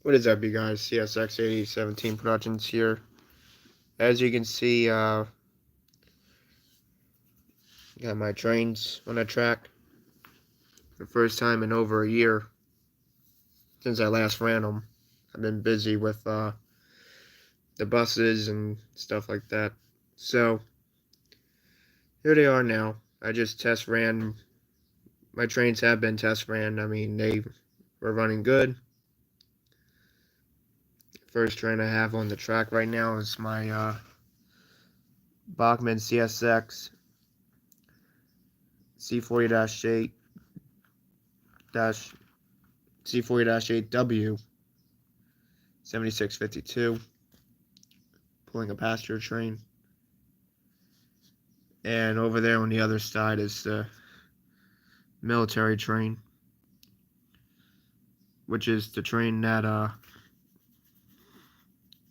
What is up, you guys? CSX8017 Productions here. As you can see, got my trains on the track for the first time in over a year since I last ran them. I've been busy with the buses and stuff like that. So, here they are now. I just test ran. My trains have been test ran. I mean, they were running good. First train I have on the track right now is my Bachmann CSX C40-8 C40-8W 7652, pulling a passenger train. And over there on the other side is the military train, which is the train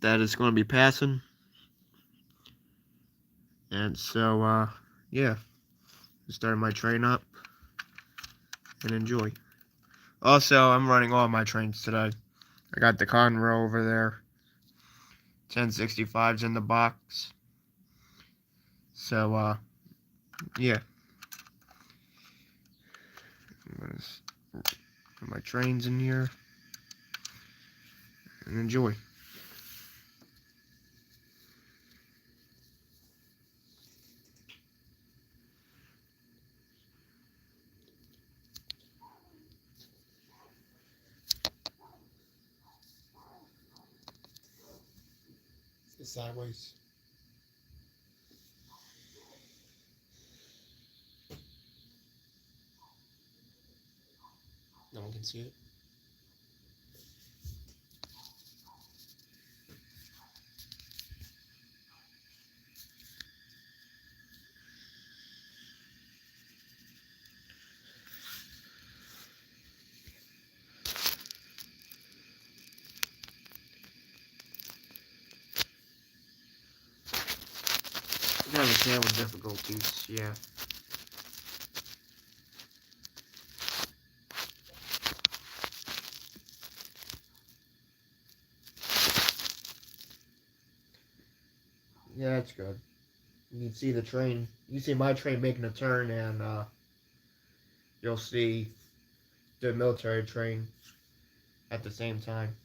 that is going to be passing. And so yeah, starting my train up and enjoy. Also, I'm running all my trains today. I got the Conroe over there, 1065's in the box. So yeah, I'm gonna put my trains in here and enjoy. It's sideways. No one can see it. I understand with difficulties, yeah. Yeah, that's good. You can see the train. You see my train making a turn, and you'll see the military train at the same time.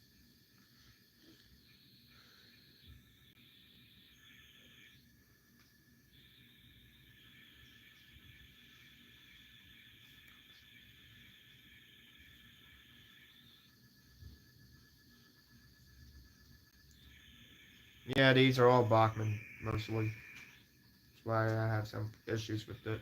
Yeah, these are all Bachmann, mostly. That's why I have some issues with it.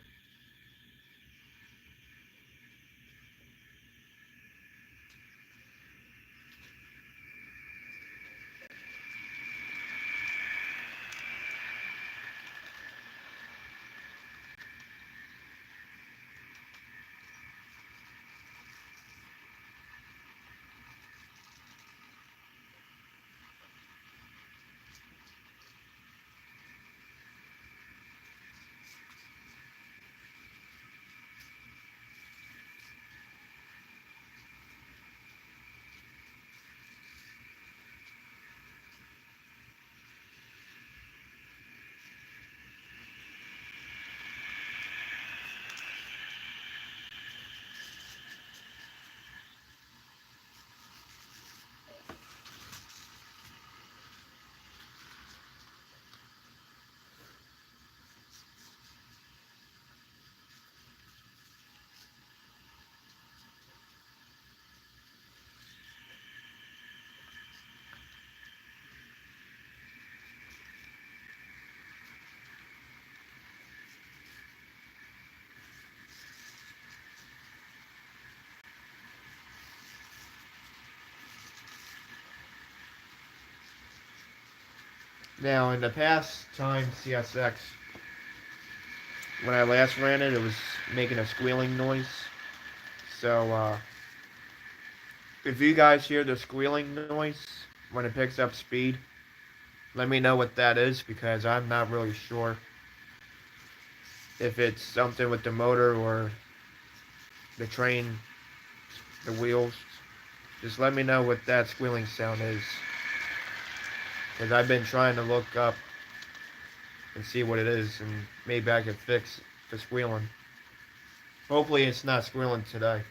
Now, in the past time CSX, when I last ran it, it was making a squealing noise. So, if you guys hear the squealing noise when it picks up speed, let me know what that is, because I'm not really sure if it's something with the motor or the train, the wheels. Just let me know what that squealing sound is. Because I've been trying to look up and see what it is, and maybe I can fix the squealing. Hopefully it's not squealing today.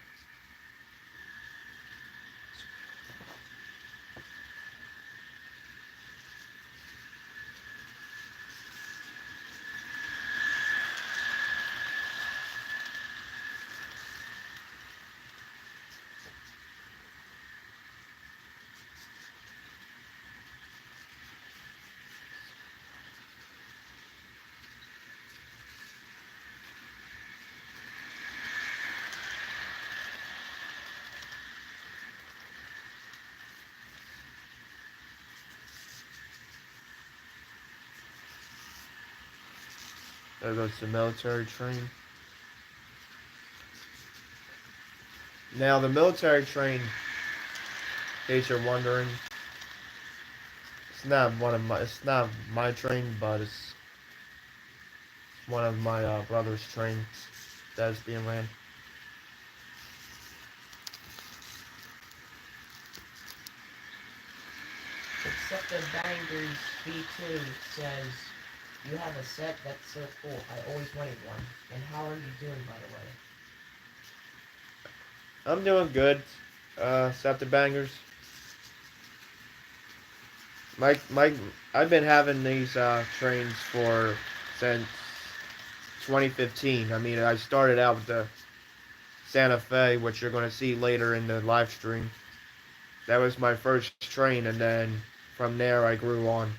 There goes the military train. Now the military train, in case you're wondering, it's not my train, but it's one of my brother's trains that's being ran. Except the Bangers V2 says, you have a set that's so cool. I always wanted one. And how are you doing, by the way? I'm doing good. Except the bangers. My, I've been having these trains for since 2015. I mean, I started out with the Santa Fe, which you're going to see later in the live stream. That was my first train, and then from there I grew on.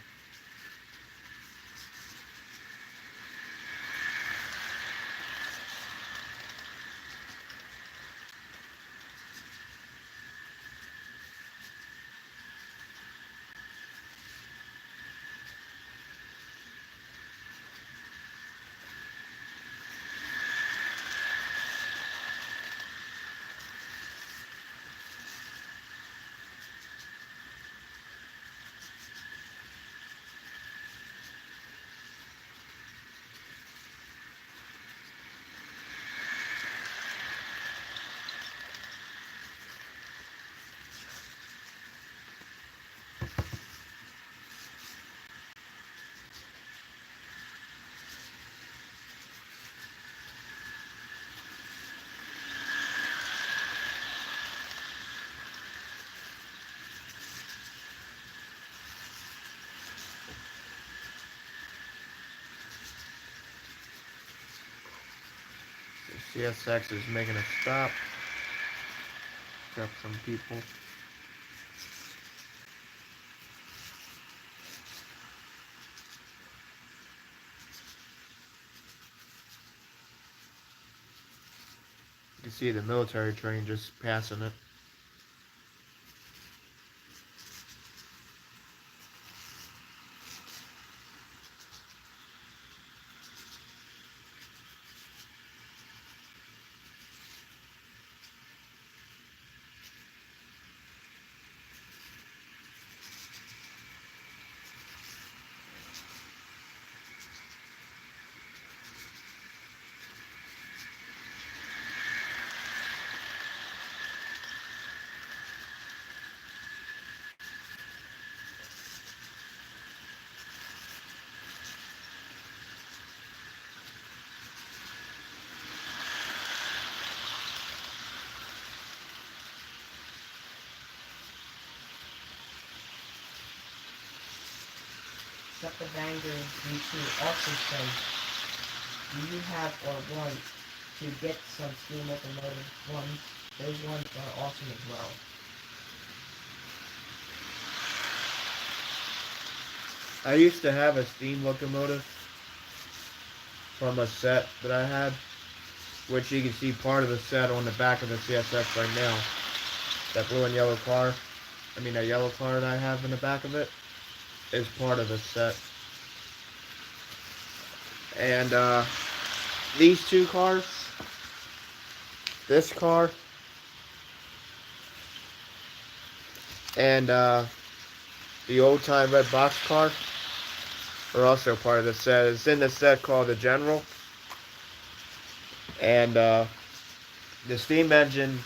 The CSX is making a stop. Got some people. You can see the military train just passing it. Except the Bangers V2 also says, do you have or want to get some steam locomotive ones? Those ones are awesome as well. I used to have a steam locomotive from a set that I had, which you can see part of the set on the back of the CSX right now. That blue and yellow car, that yellow car that I have in the back of it, is part of the set. And these two cars, this car, and the old time red box car, are also part of the set. It's in the set called the General. And the steam engine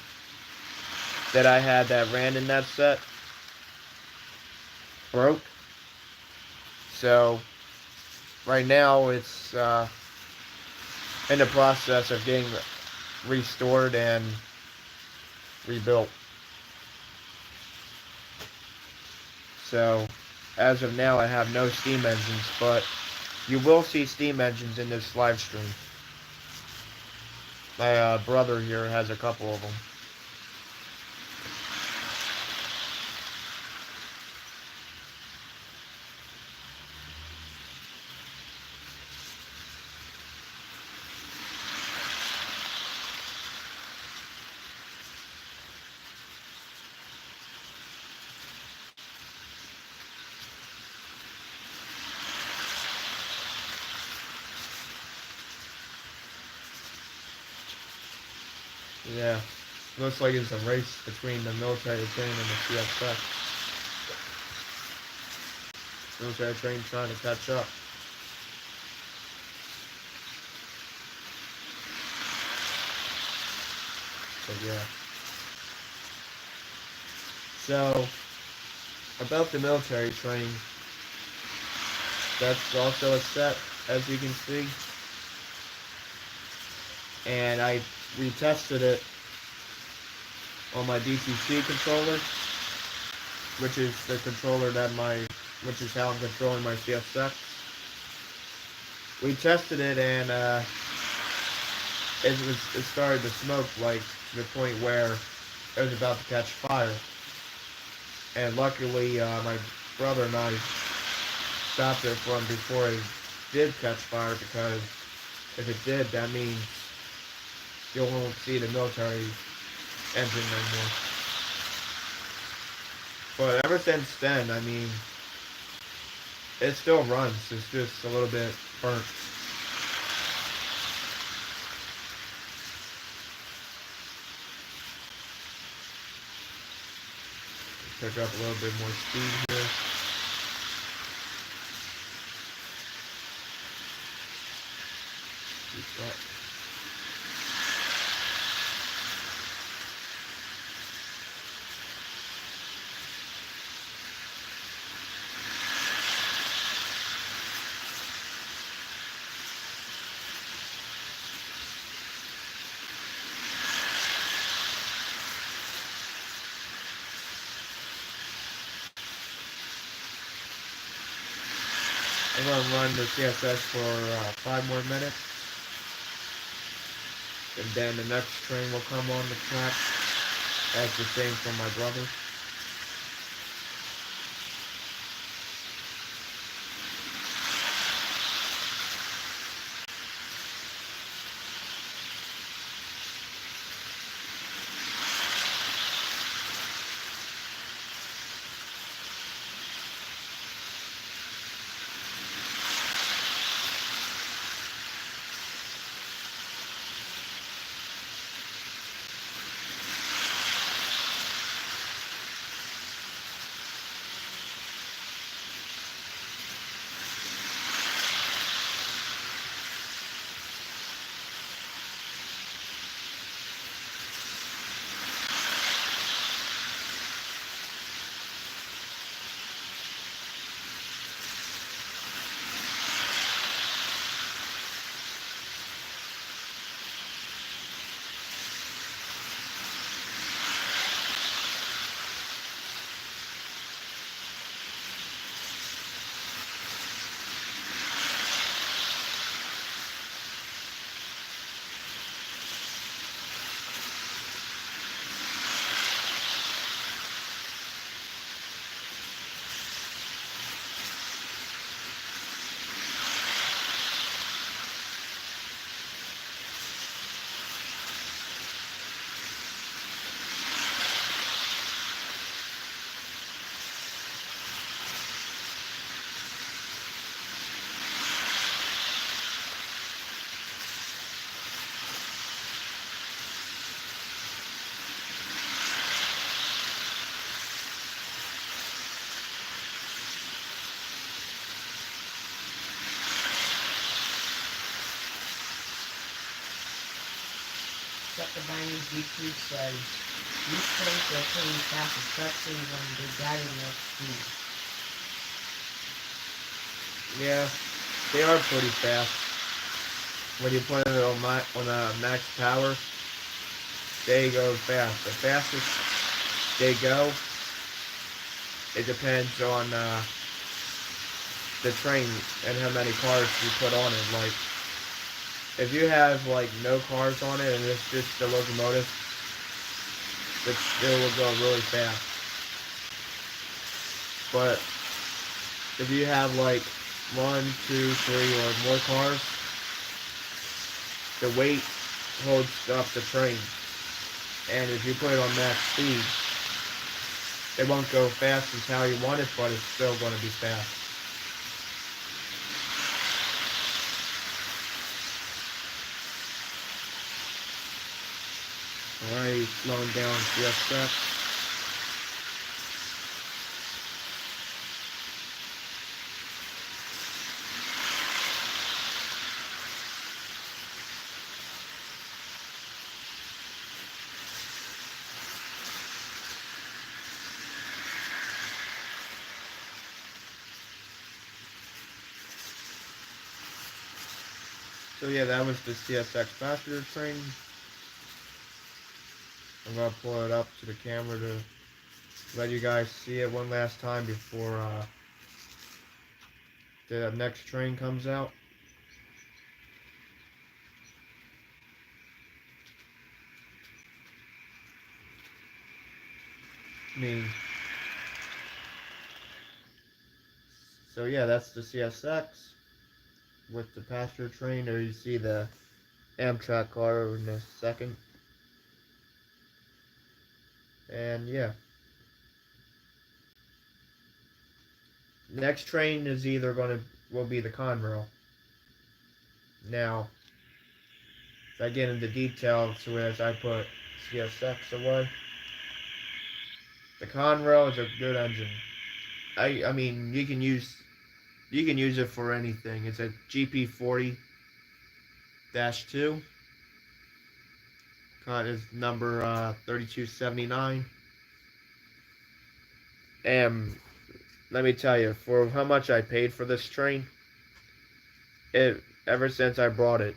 that I had that ran in that set broke. So right now it's in the process of getting restored and rebuilt. So as of now I have no steam engines, but you will see steam engines in this live stream. My brother here has a couple of them. Yeah, looks like it's a race between the military train and the CSX. Military train trying to catch up. But yeah. So, about the military train, that's also a set, as you can see. And I retested it on my DCC controller, which is the controller which is how I'm controlling my CSX. We tested it and it started to smoke, like to the point where it was about to catch fire. And luckily, my brother and I stopped it from before it did catch fire, because if it did, that means you won't see the military engine no more. But ever since then, I mean, it still runs. It's just a little bit burnt. Pick up a little bit more speed here. Keep that. I'm going to run the CSS for 5 more minutes. And then the next train will come on the track. That's the same for my brother. Set the binding D2 says These trains are pretty fast, especially when they got enough speed. Yeah, they are pretty fast. When you put it on max power, they go fast. The fastest they go, it depends on the train and how many cars you put on it. Like, if you have like no cars on it and it's just the locomotive, it will go really fast. But if you have like one, two, three, or more cars, the weight holds up the train. And if you put it on max speed, it won't go fast as how you want it, but it's still going to be fast. Alright, slowing down just that. So yeah, that was the CSX passenger train. I'm gonna pull it up to the camera to let you guys see it one last time before the next train comes out. So yeah, that's the CSX with the passenger train, or you see the Amtrak car in a second. And yeah. Next train is either will be the Conrail. Now, if I get into details, so as I put CSX away, the Conrail is a good engine. I mean you can use it for anything. It's a GP40-2. Is number 3279. And let me tell you, for how much I paid for this train, ever since I brought it,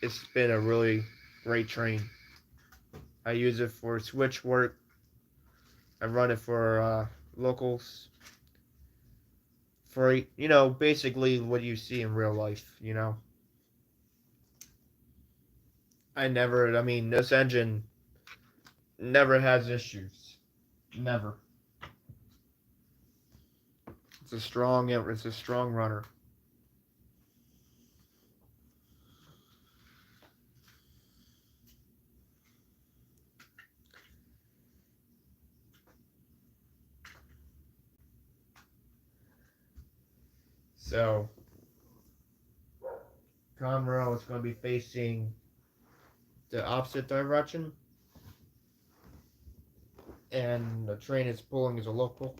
it's been a really great train. I use it for switch work. I run it for locals. For, basically what you see in real life. This engine never has issues. Never. It's a strong runner. So, Conrail is going to be facing the opposite direction, and the train it's pulling is a local,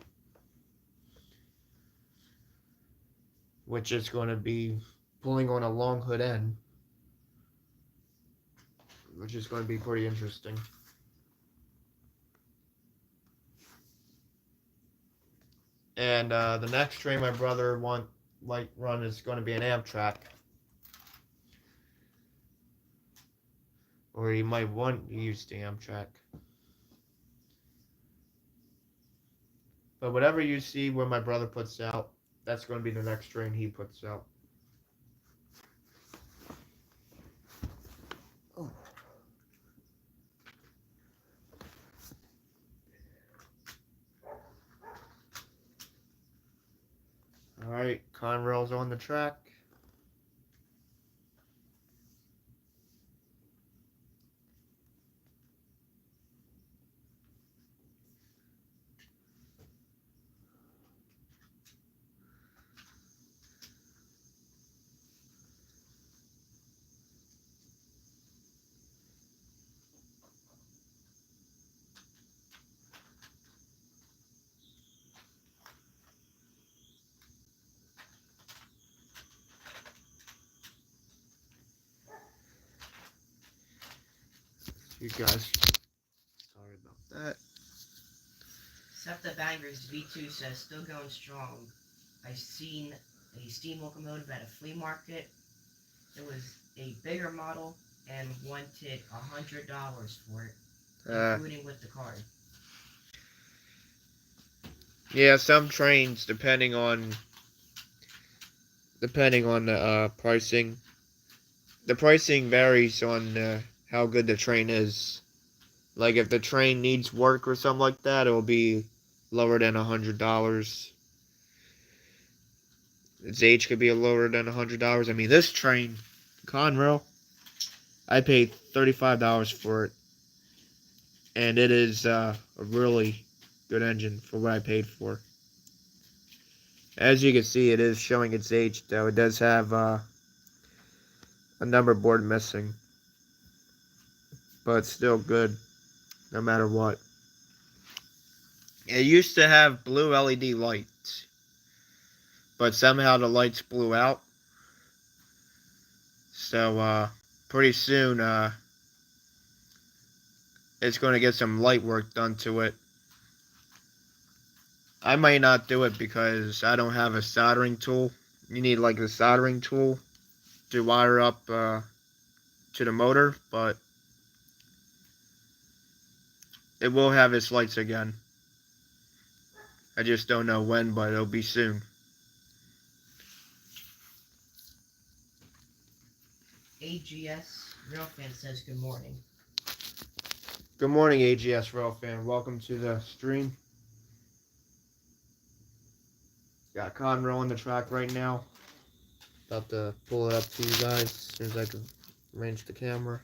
which is going to be pulling on a long hood end, which is going to be pretty interesting. And the next train my brother run is going to be an Amtrak, or he might want to use the Amtrak. But whatever you see where my brother puts out, that's going to be the next train he puts out. Oh. Alright, Conrail's on the track. You guys, sorry about Bangers V2 says still going strong. I seen a steam locomotive at a flea market. It was a bigger model and wanted $100 for it, including with the card. Yeah, some trains, depending on the pricing. The pricing varies on how good the train is. Like if the train needs work or something like that, it will be lower than $100. Its age could be lower than $100. I mean, this train, Conrail, I paid $35 for it, and it is a really good engine for what I paid for. As you can see, it is showing its age, though. It does have a number board missing, but it's still good, no matter what. It used to have blue LED lights, but somehow the lights blew out. So, pretty soon, it's going to get some light work done to it. I might not do it because I don't have a soldering tool. You need like a soldering tool to wire up to the motor, but it will have its lights again. I just don't know when, but it'll be soon. AGS Railfan says good morning. Good morning, AGS Railfan. Welcome to the stream. Got Conrail on the track right now. About to pull it up to you guys as soon as I can arrange the camera.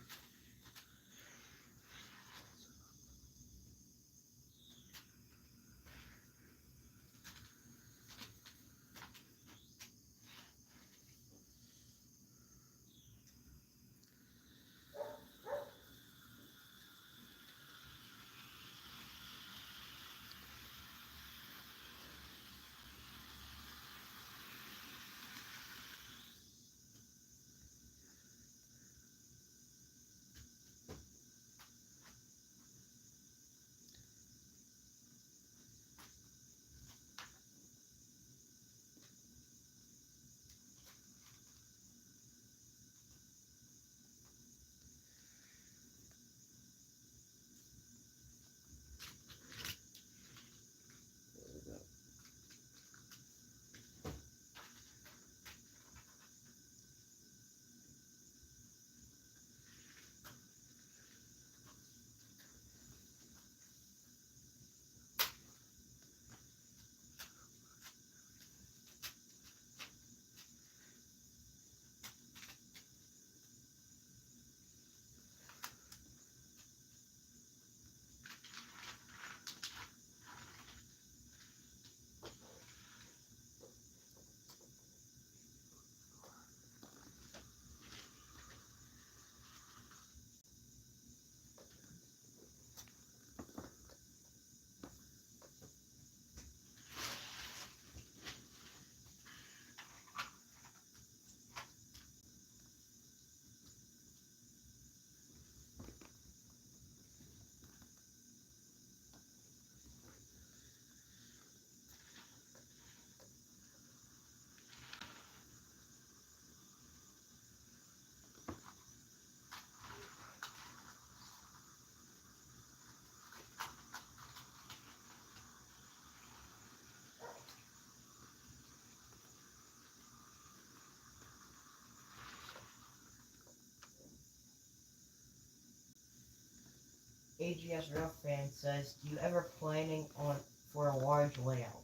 AGS Railfan says, do you ever planning on for a large layout?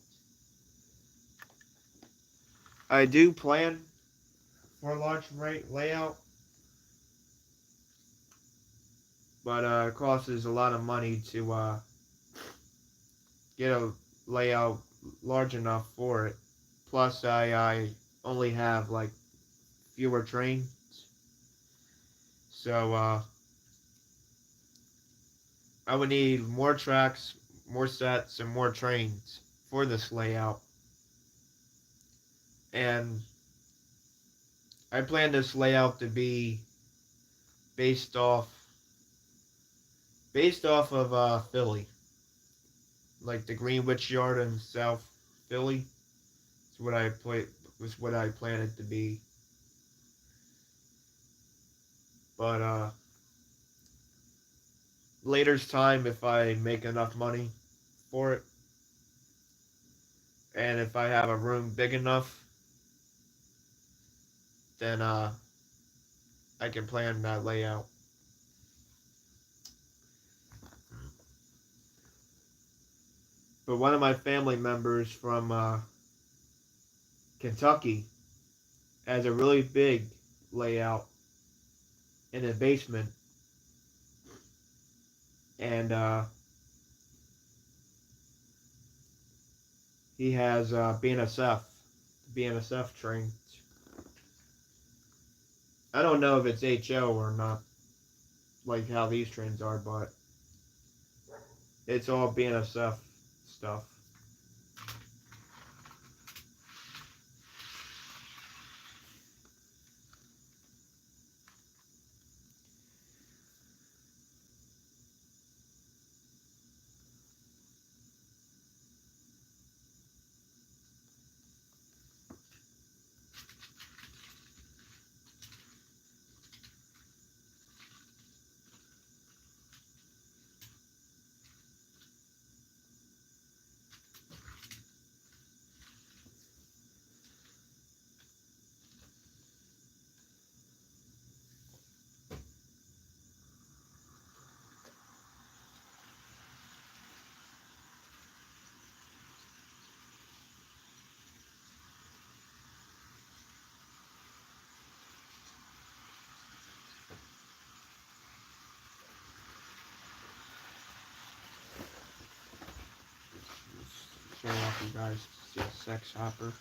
I do plan for a large layout, but it costs a lot of money to get a layout large enough for it. Plus, I only have like fewer trains, so I would need more tracks, more sets, and more trains for this layout. And I plan this layout to be based off of Philly. like the Greenwich Yard in South Philly. It's what I play was what I planned it to be. But later's time, if I make enough money for it, and if I have a room big enough, then I can plan that layout. But one of my family members from Kentucky has a really big layout in the basement, and he has BNSF trained. I don't know if it's HO or not, like how these trains are, but it's all BNSF stuff. Show off you guys to see a sex hopper.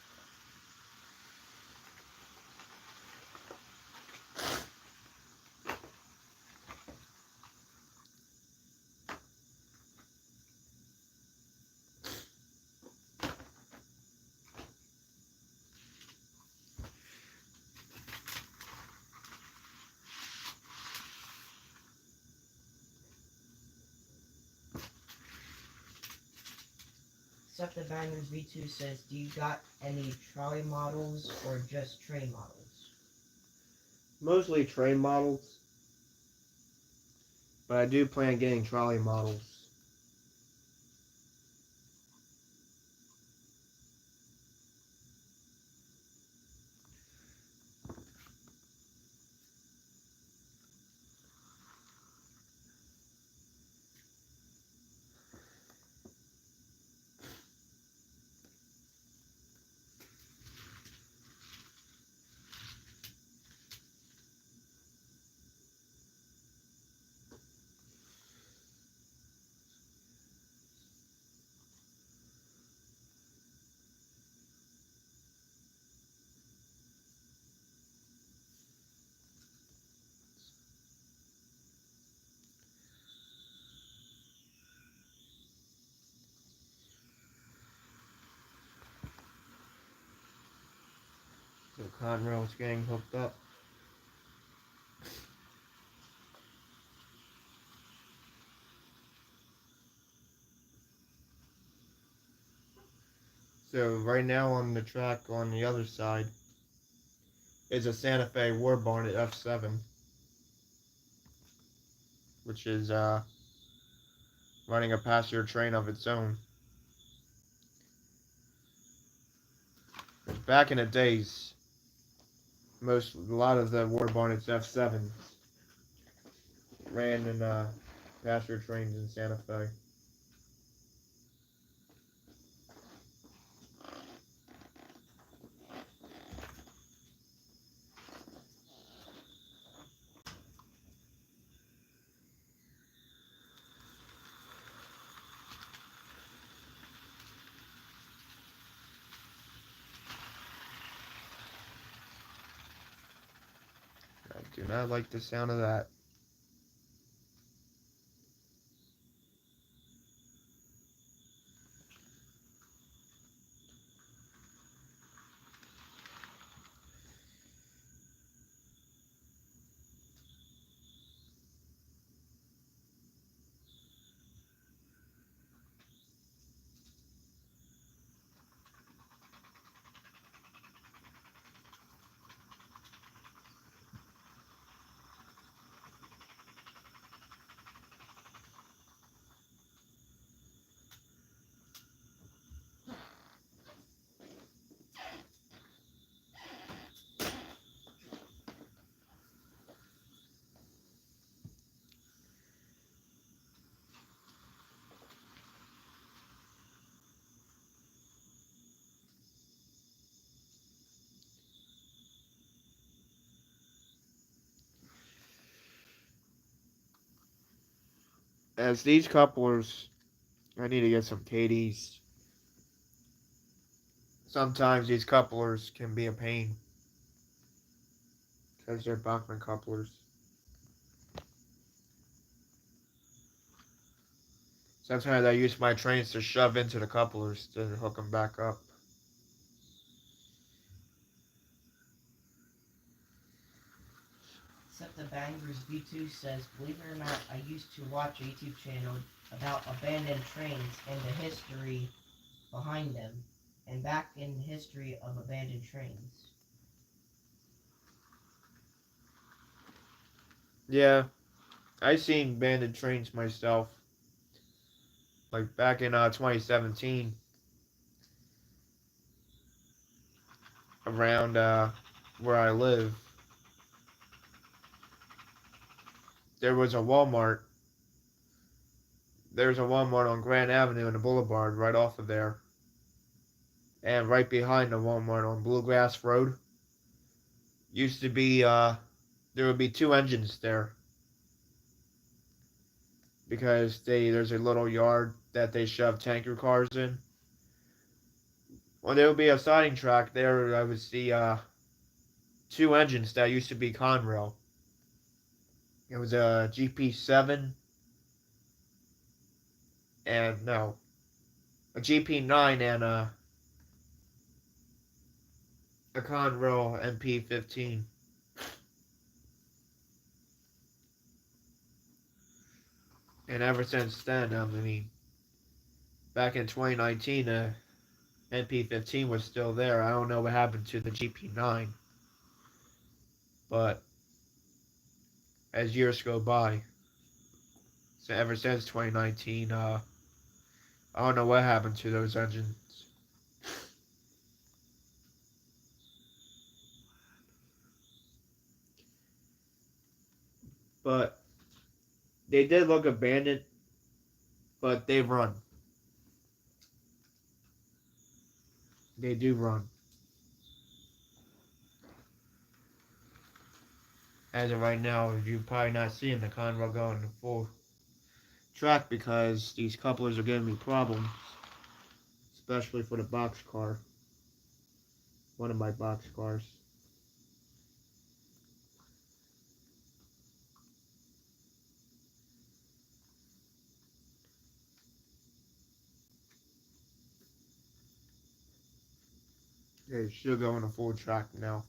Except the Bangers V2 says, do you got any trolley models or just train models? Mostly train models, but I do plan getting trolley models. So Conrail's getting hooked up. So right now on the track on the other side is a Santa Fe War Barnet F7, which is running a passenger train of its own. Back in the days, a lot of the War Barnets F7s ran in passenger trains in Santa Fe. I do not like the sound of that. As these couplers, I need to get some KDs. Sometimes these couplers can be a pain because they're Bachmann couplers. Sometimes I use my trains to shove into the couplers to hook them back up. Except the Bangers V2 says, believe it or not, I used to watch a YouTube channel about abandoned trains and the history behind them, and back in the history of abandoned trains. Yeah, I seen abandoned trains myself. Like back in 2017, around where I live, there was a Walmart. There's a Walmart on Grand Avenue and the Boulevard right off of there. And right behind the Walmart on Bluegrass Road used to be there would be two engines there because there's a little yard that they shove tanker cars in. Well, there would be a siding track there. I would see two engines that used to be Conrail. It was a GP7 and no, a GP9 and a Conrail MP15. And ever since then, I mean, back in 2019, MP15 was still there. I don't know what happened to the GP9, but as years go by, so ever since 2019, I don't know what happened to those engines. But they did look abandoned, but they run. They do run. As of right now, you're probably not seeing the Conrail going full track because these couplers are giving me problems, especially for the box car. One of my box cars. They should go on a full track now.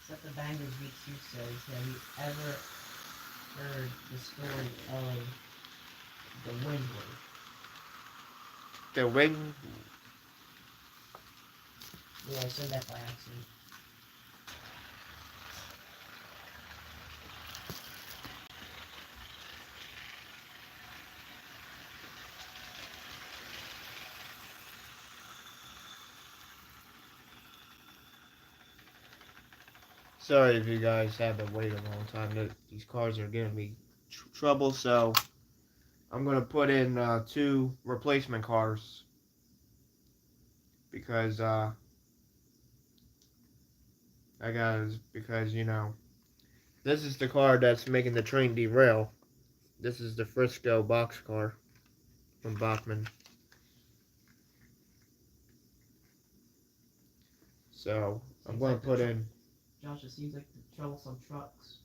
Except the Bangers V2 says, have you ever heard the story of the Windward? The wing. Yeah, I said that by accident. Sorry if you guys have to wait a long time. These cars are giving me trouble, so I'm gonna put in 2 replacement cars because because this is the car that's making the train derail. This is the Frisco box car from Bachmann. So I'm going to put in. Josh, it seems like the troublesome trucks.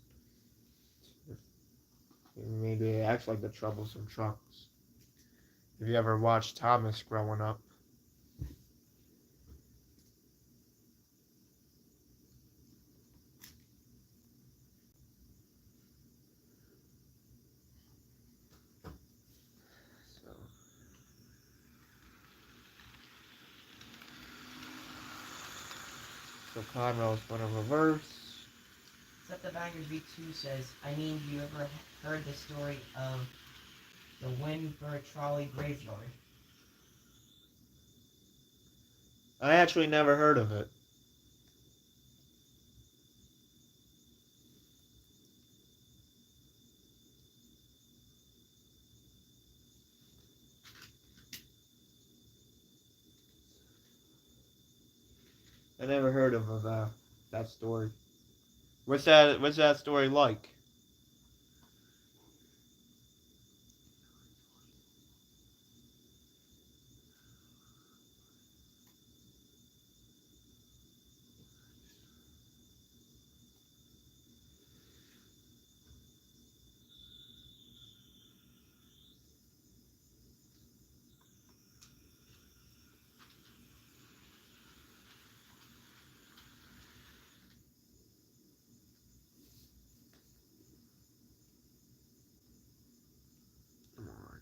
Maybe it acts like the troublesome trucks. Have you ever watched Thomas growing up? So So Conrail's gonna reverse. Except the Baggers V2 says, I mean, you ever heard the story of the Windbird Trolley Graveyard? I actually never heard of it. I never heard of that story. What's that story like? Come on.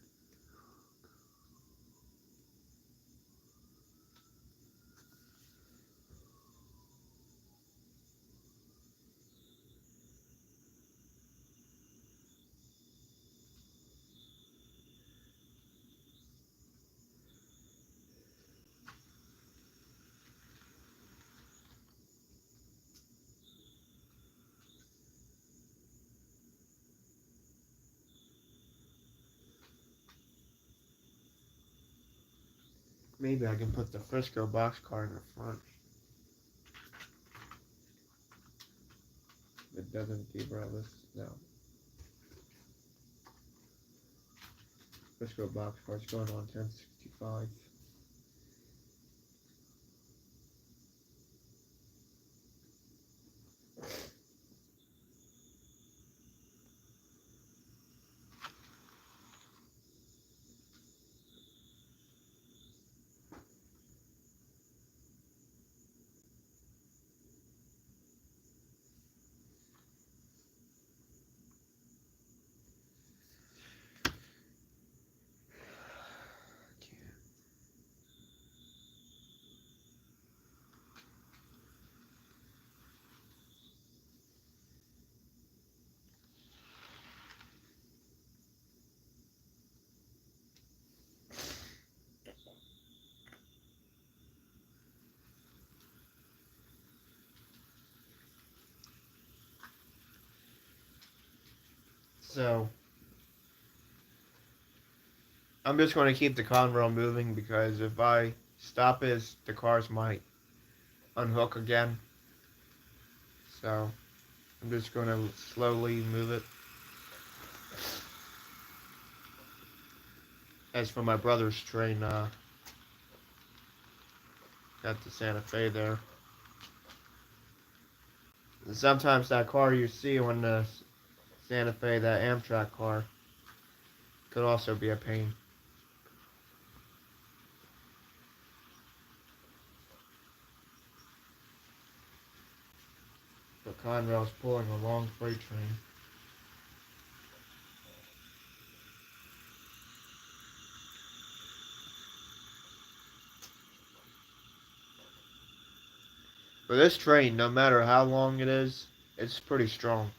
Maybe I can put the Frisco boxcar in the front. It doesn't derail this. No. Frisco boxcar's going on 1065. So I'm just going to keep the Conrail moving because if I stop it, the cars might unhook again. So I'm just going to slowly move it. As for my brother's train, got the Santa Fe there. And sometimes that car you see on the Santa Fe, that Amtrak car, could also be a pain. But Conrail's pulling a long freight train. But this train, no matter how long it is, it's pretty strong.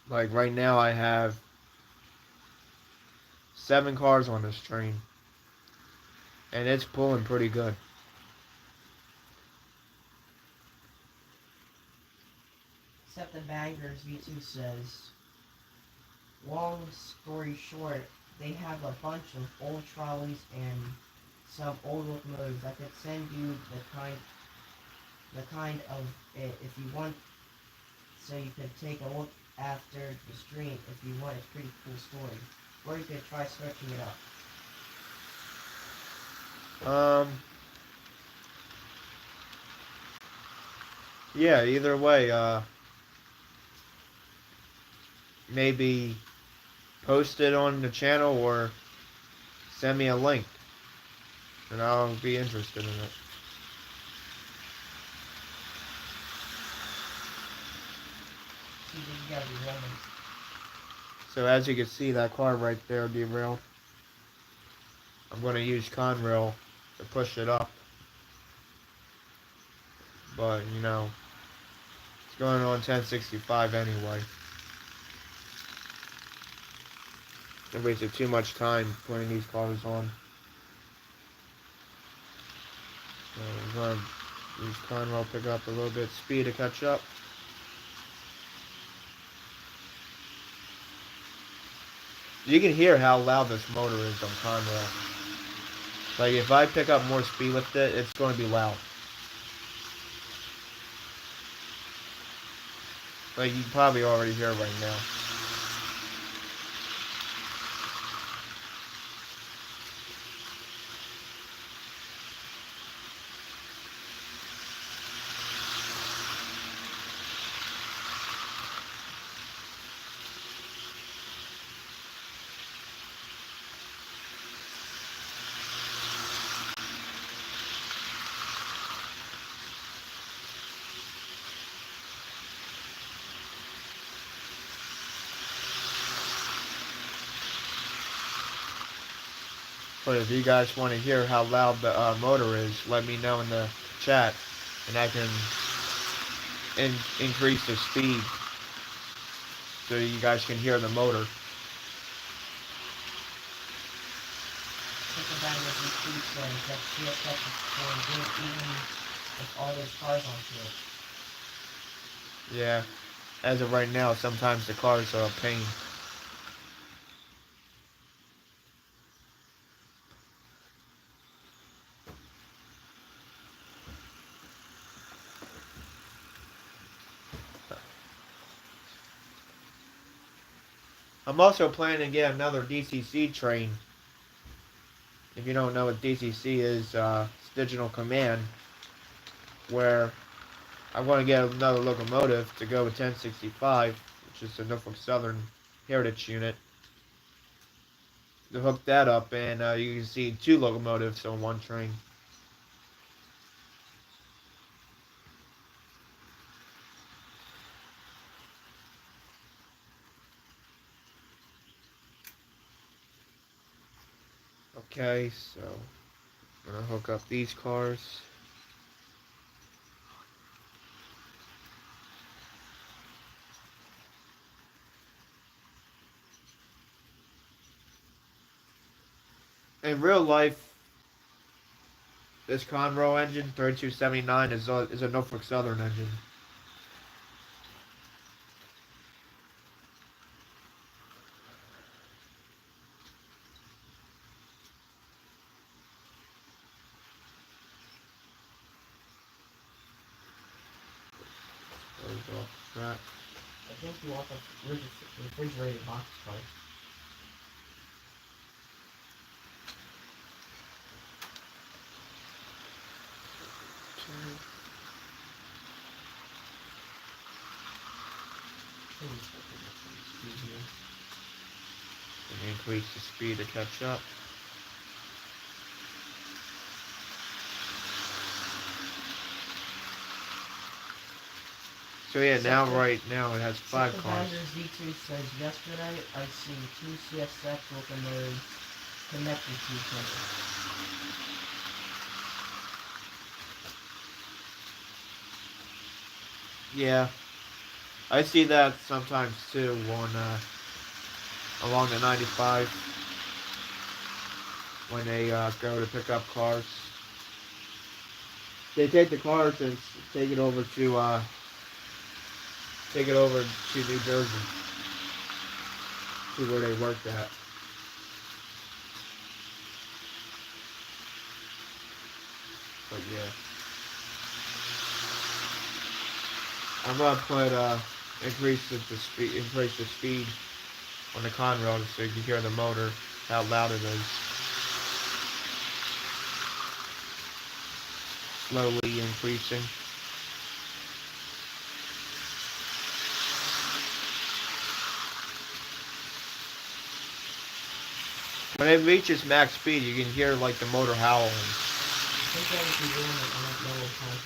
Like right now I have 7 cars on this train. And it's pulling pretty good. Except the Baggers V2 says, long story short, they have a bunch of old trolleys and some old locomotives that could send you the kind of it if you want, so you could take a look after the stream if you want. It's a pretty cool story. Or you could try searching it up. Yeah, either way, maybe post it on the channel or send me a link. And I'll be interested in it. So as you can see, that car right there derailed. I'm going to use Conrail to push it up. but you know, it's going on 1065 anyway. I wasted too much time putting these cars on. So I'm gonna use Conroe, pick up a little bit of speed to catch up. You can hear how loud this motor is on Conroe. Like if I pick up more speed with it, it's going to be loud. Like you can probably already hear right now. But if you guys want to hear how loud the motor is, let me know in the chat, and I can increase the speed so you guys can hear the motor. Think about it if you keep that CSX is going good even with all those cars on it. Yeah, as of right now, sometimes the cars are a pain. I'm also planning to get another DCC train. If you don't know what DCC is, it's digital command, where I want to get another locomotive to go with 1065, which is the Norfolk Southern Heritage unit, to hook that up, and you can see two locomotives on one train. Okay, so I'm gonna hook up these cars. In real life, this Conroe engine, 3279, is a Norfolk Southern engine. Off track. I think you want the refrigerated box car. And increase the speed to catch up. So yeah, right now it has 5 cars. Z2 says yesterday I seen 2 CSX locomotives connected to each other. Yeah, I see that sometimes too on along the 95 when they go to pick up cars. They take the cars and take it over to New Jersey, to where they worked at. But yeah, I'm gonna put increase the speed on the Conroe so you can hear the motor, how loud it is. Slowly increasing. When it reaches max speed, you can hear like the motor howling. I think that would be doing it on that lower part.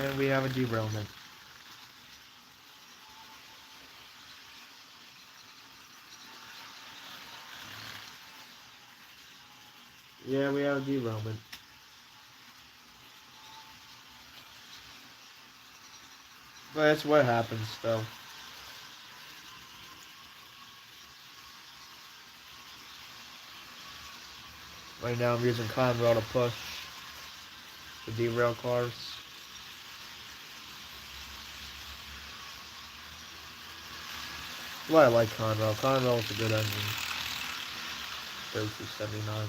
And we have a derailment. Yeah, we have a derailment. But that's what happens, though. Right now I'm using Conrail to push the derail cars. Well, I like Conrail. Conrail is a good engine. 3279.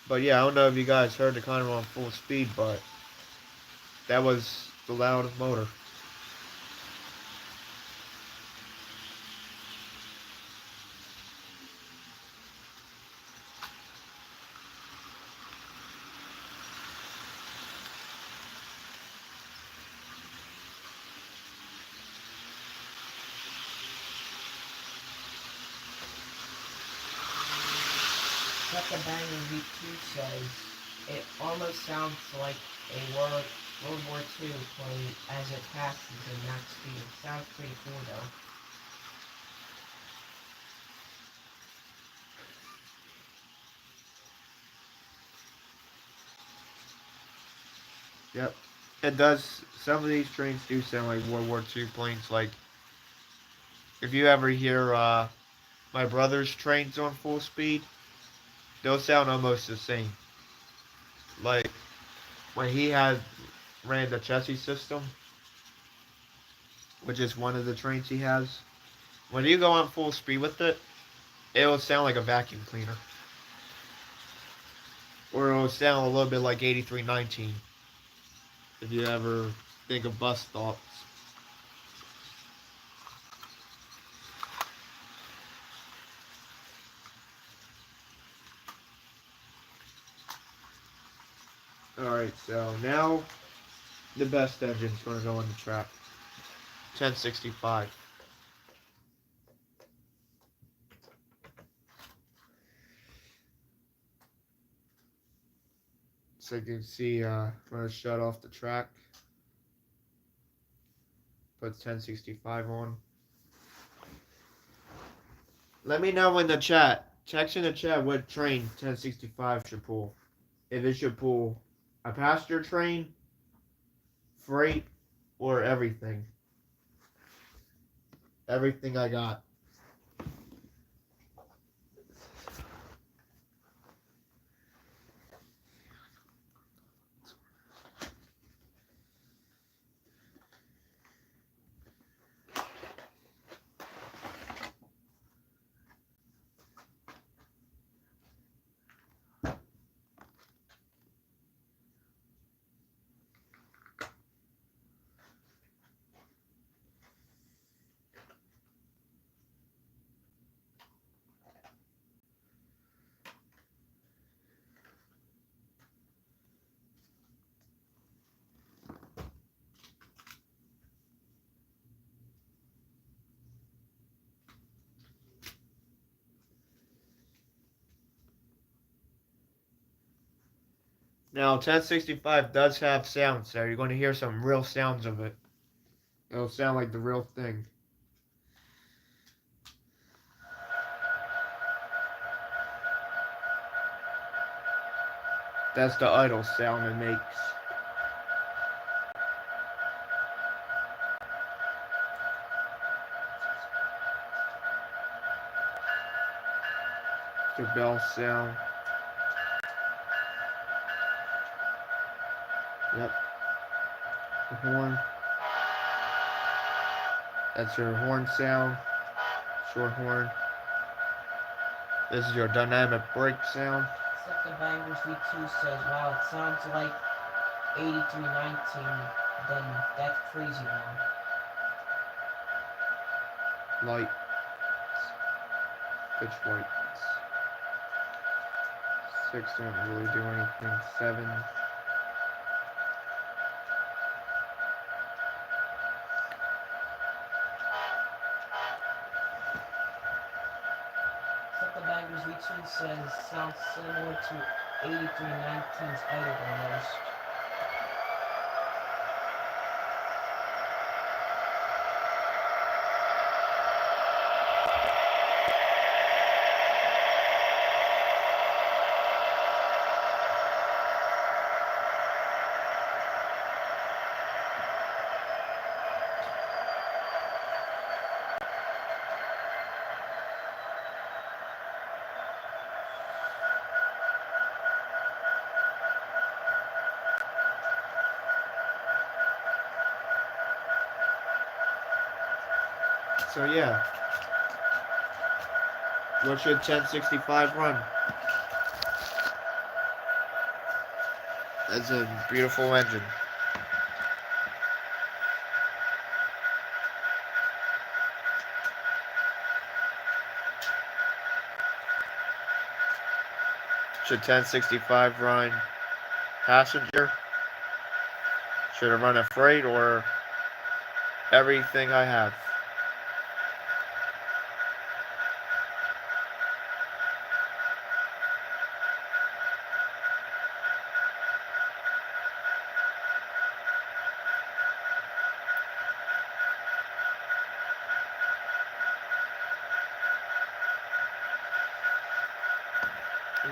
But yeah, I don't know if you guys heard the Conrail on full speed, but that was the loud motor. Second Banger V2 says it almost sounds like a World War II plane as it passes at max speed. Sounds pretty cool though. Yep. It does. Some of these trains do sound like World War II planes. Like, if you ever hear my brother's trains on full speed, they'll sound almost the same. Like, when he ran the chassis system, which is one of the trains he has, when you go on full speed with it, it'll sound like a vacuum cleaner. Or it'll sound a little bit like 8319. If you ever think of bus stops. Alright, so now the best engine's going to go on the track. 1065. So you can see, I'm going to shut off the track. Put 1065 on. Let me know in the chat. Text in the chat what train 1065 should pull. If it should pull a passenger train, freight, or everything. Everything I got. Now, 1065 does have sounds, so you're going to hear some real sounds of it. It'll sound like the real thing. That's the idle sound it makes. The bell sound. Yep. The horn. That's your horn sound. Short horn. This is your dynamic brake sound. Second Bangers V2 says, wow, it sounds like 8319. Then that's crazy now. Light. Pitch white. 6 don't really do anything. 7. YouTube says sounds similar to 8319's Idle almost. So yeah, what's your 1065 run? That's a beautiful engine. Should 1065 run passenger? Should it run a freight or everything I have?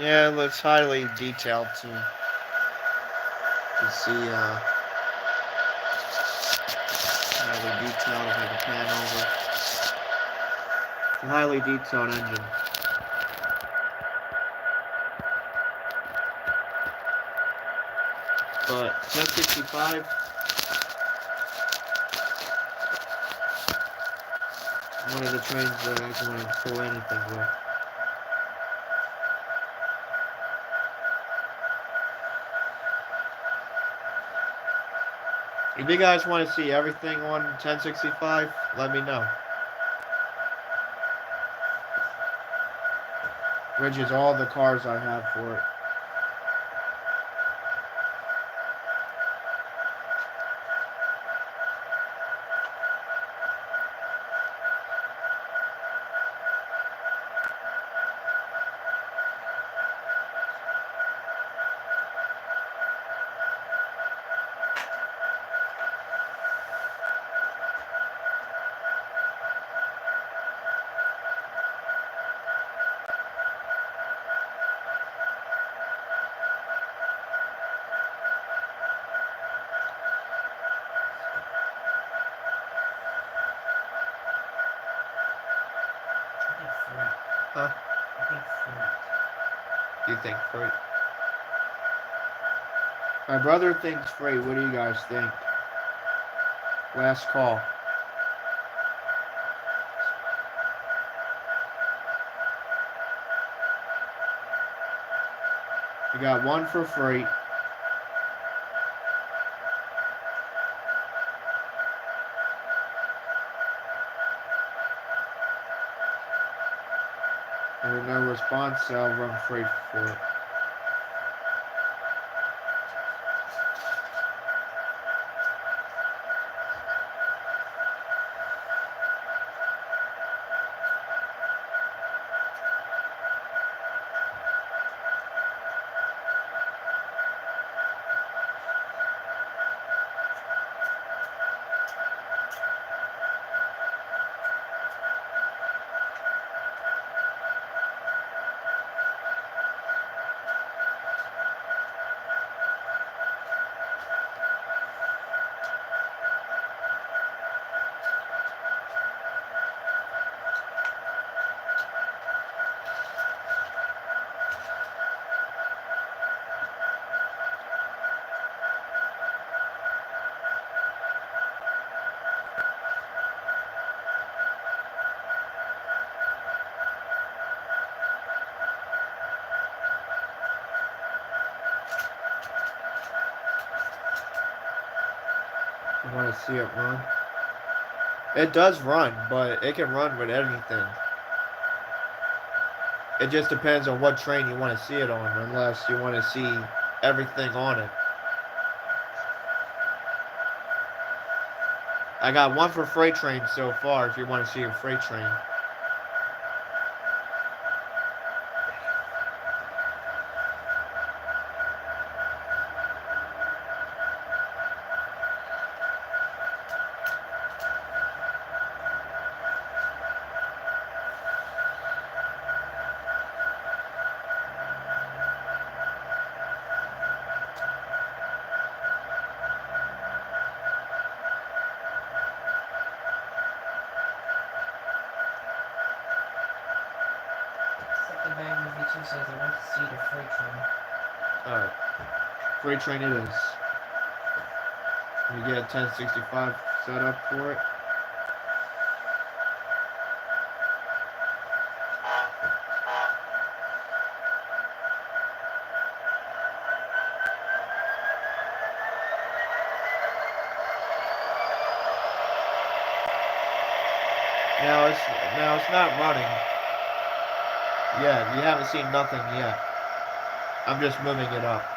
Yeah, it's highly detailed to see highly detailed if I can pan over. It's a highly detailed engine. But 1065, one of the trains that I can pull anything with. If you guys want to see everything on 1065, let me know. Which is all the cars I have for it. Huh? I think freight. You think freight? My brother thinks freight. What do you guys think? Last call. You got one for freight. And with no response, I'll run freight for it. You want to see it run? It does run, but it can run with anything. It just depends on what train you want to see it on, unless you want to see everything on it. I got one for freight train so far, if you want to see a freight train. train. Alright. Freight train it is. We get a 1065 set up for it. Now it's not running yet. You haven't seen nothing yet. I'm just moving it up.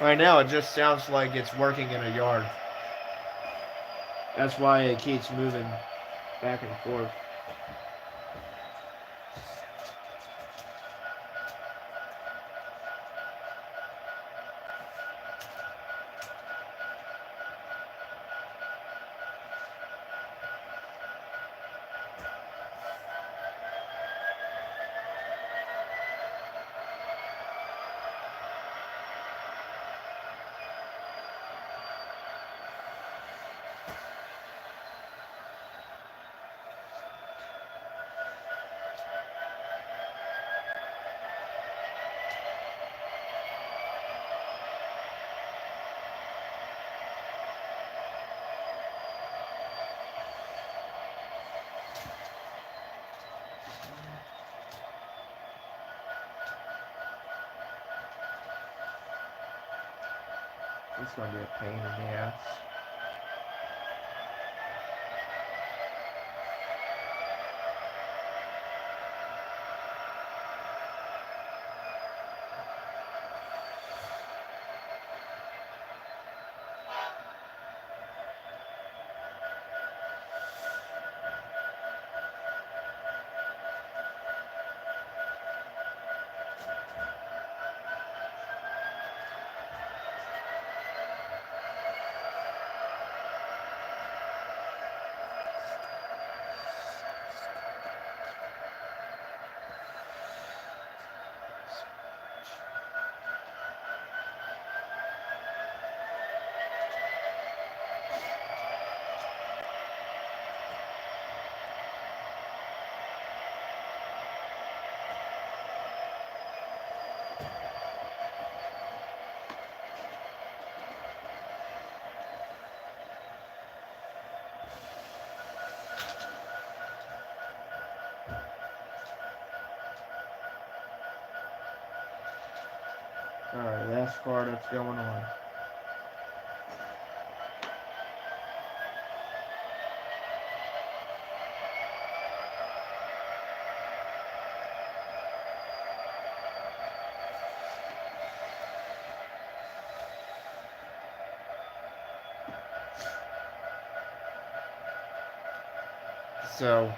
Right now, it just sounds like it's working in a yard. That's why it keeps moving back and forth. It's gonna be a pain in the ass. Alright, last car that's going on. So,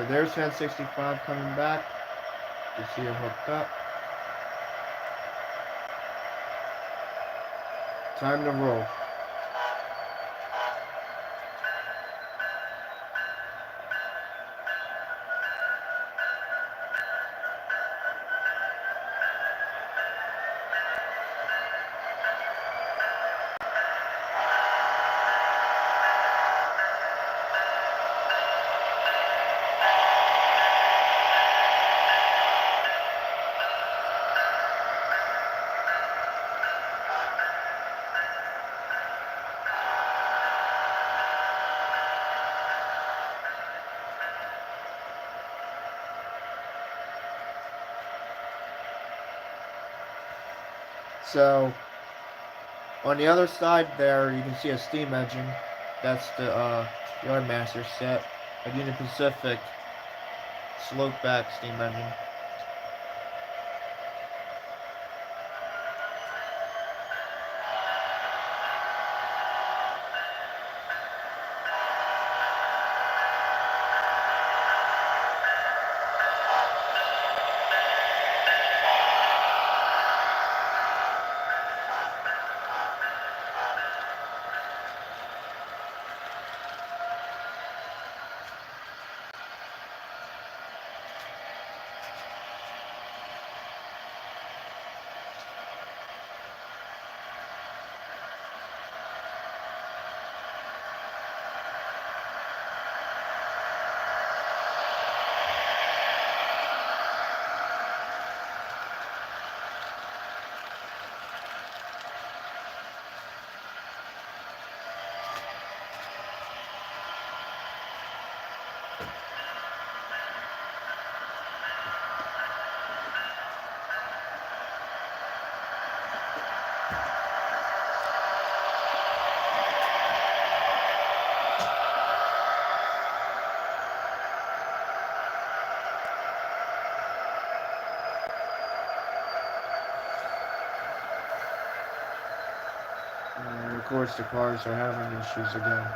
there's 1065 coming back. You see it hooked up. Time to roll. So, on the other side there, you can see a steam engine. That's the Yardmaster set. A Union Pacific slope back steam engine. And of course, the cars are having issues again.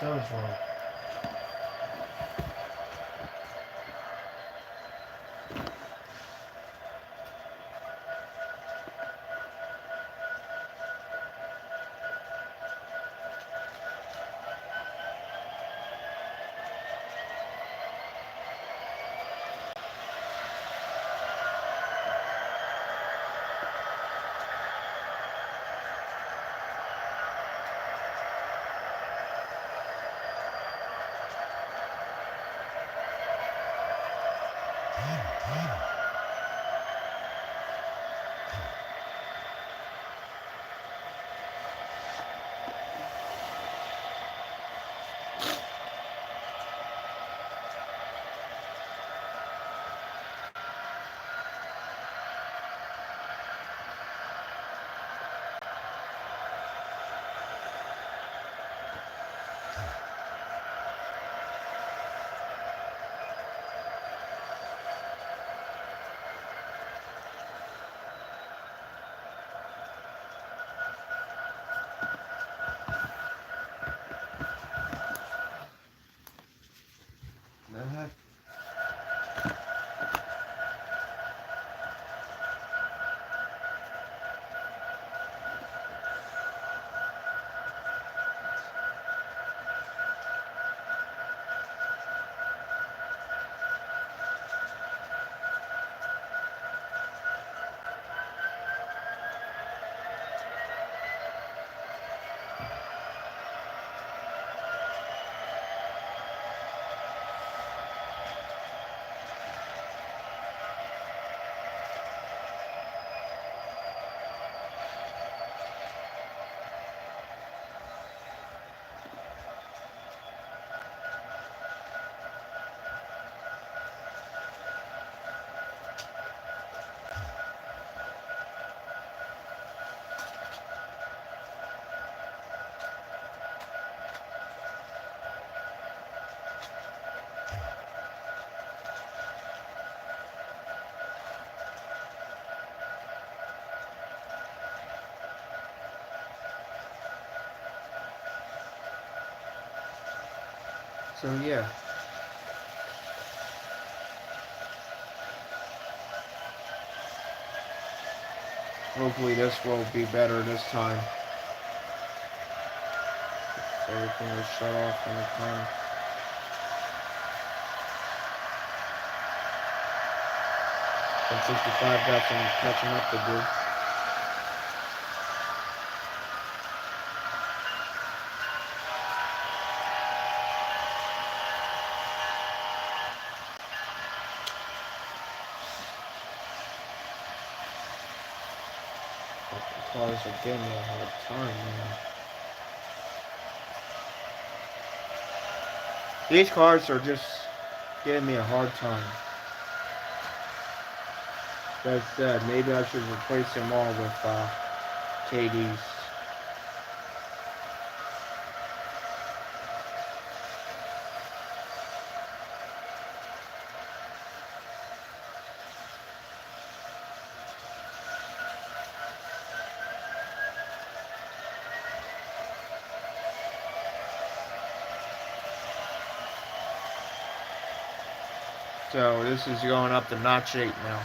stone's wrong? Uh-huh. So yeah. Hopefully this will be better this time. Everything will shut off when it comes. 65 got some catching up to do. But the cars are giving me a hard time, man. These cars are just giving me a hard time. That said, maybe I should replace them all with KDs. So this is going up to notch 8 now.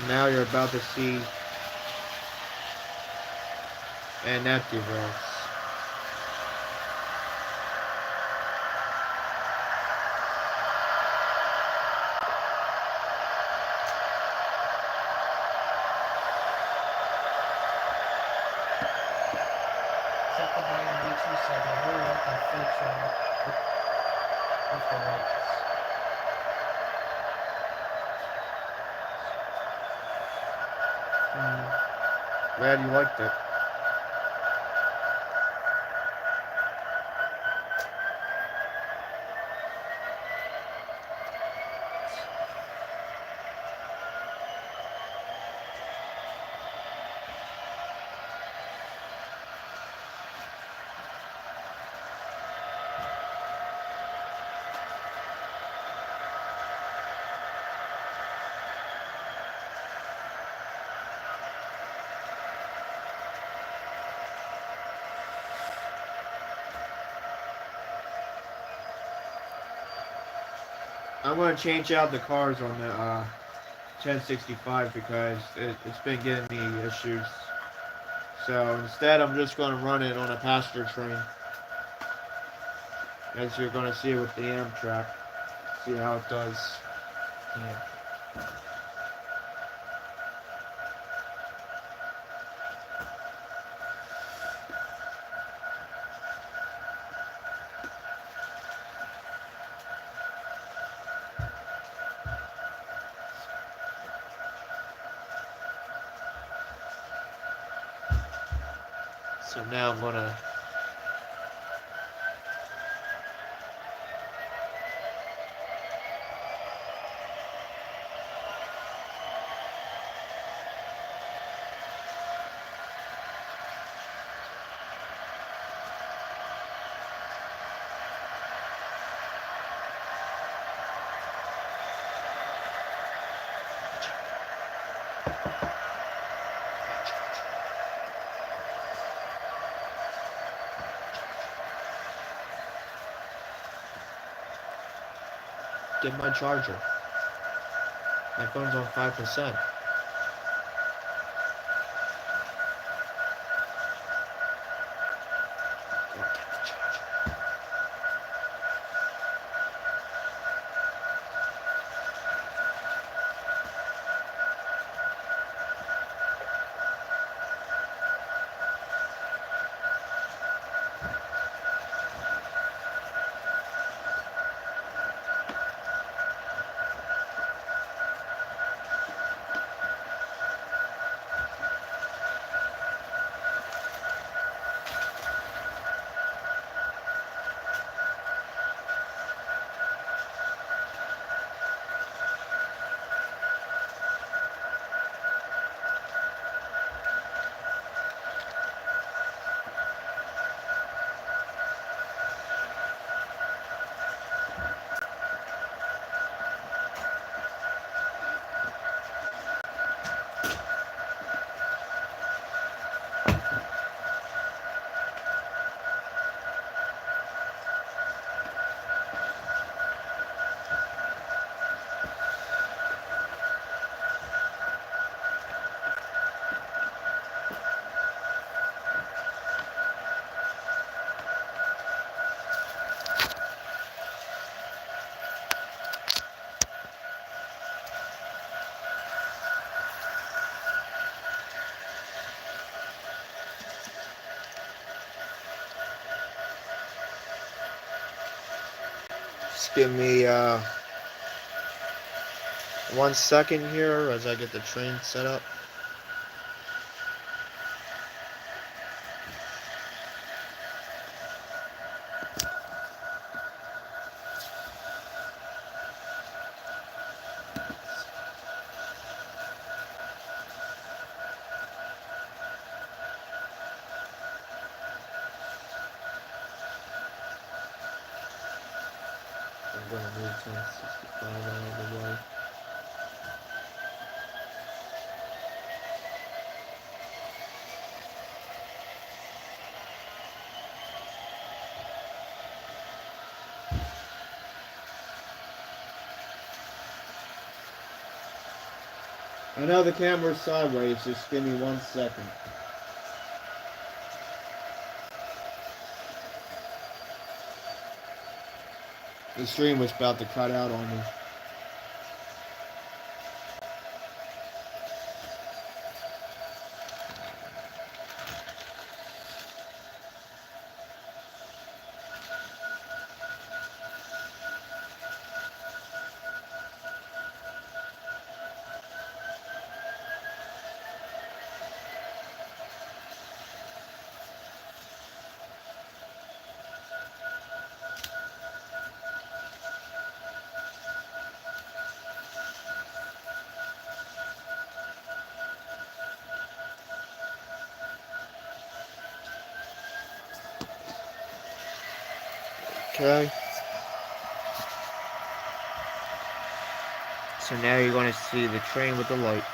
Now you're about to see an empty race. accepted by MD2 said they really like that feature with the lights. Glad you liked it. I'm gonna change out the cars on the 1065 because it's been giving me issues. So instead, I'm just gonna run it on a passenger train, as you're gonna see with the Amtrak. See how it does. Yeah. So now I'm gonna. Get my charger. My phone's on 5%. Just give me 1 second here as I get the train set up. I'm gonna move 1065 out of the way. I know the camera's sideways, just give me 1 second. The stream was about to cut out on me. Okay. So now you're going to see the train with the lights.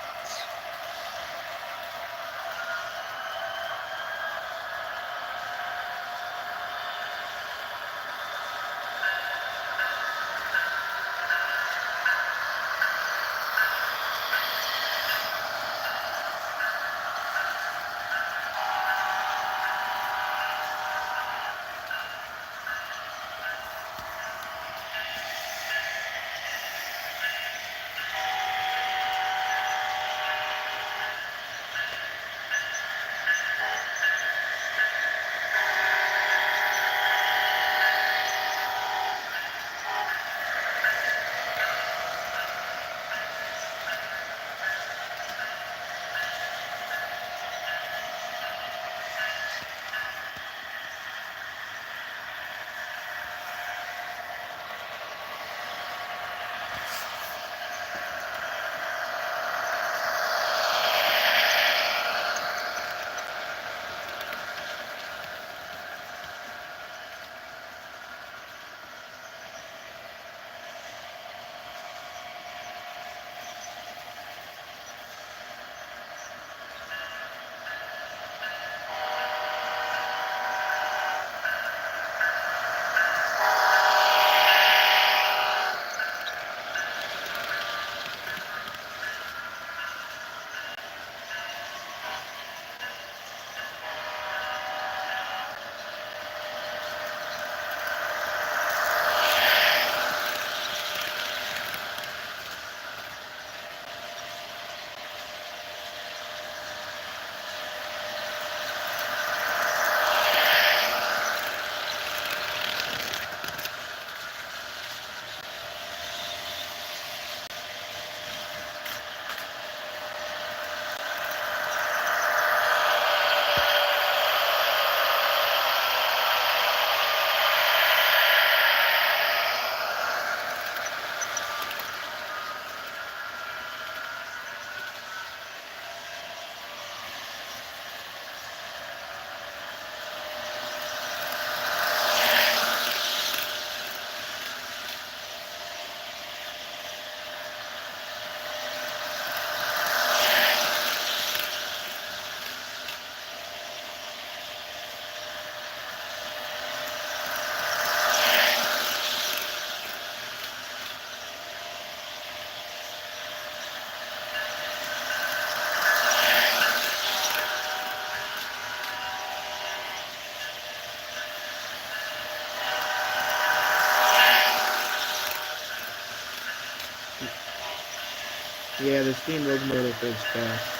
Yeah, the steam locomotive is fast.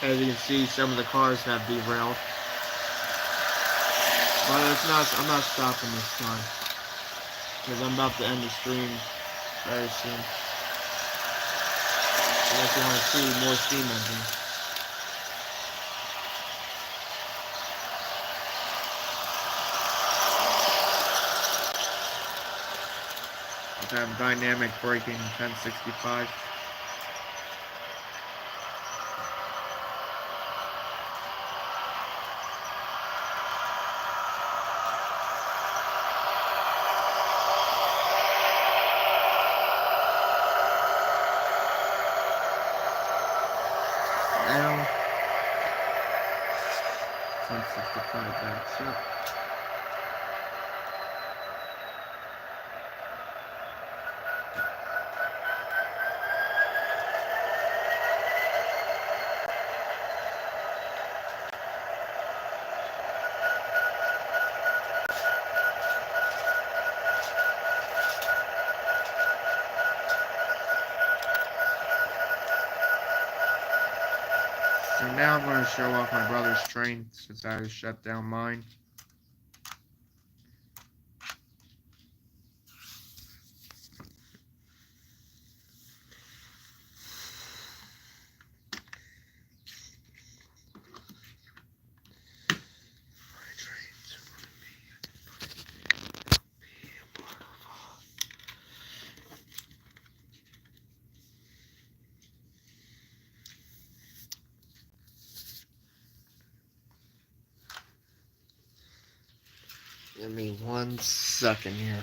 As you can see, some of the cars have derailed. But it's not. I'm not stopping this time because I'm about to end the stream very soon. Unless you want to see more steam engines. I have dynamic braking 1065. Now, 1065 backs up. So now I'm going to show off my brother's train since I shut down mine. Give me 1 second here.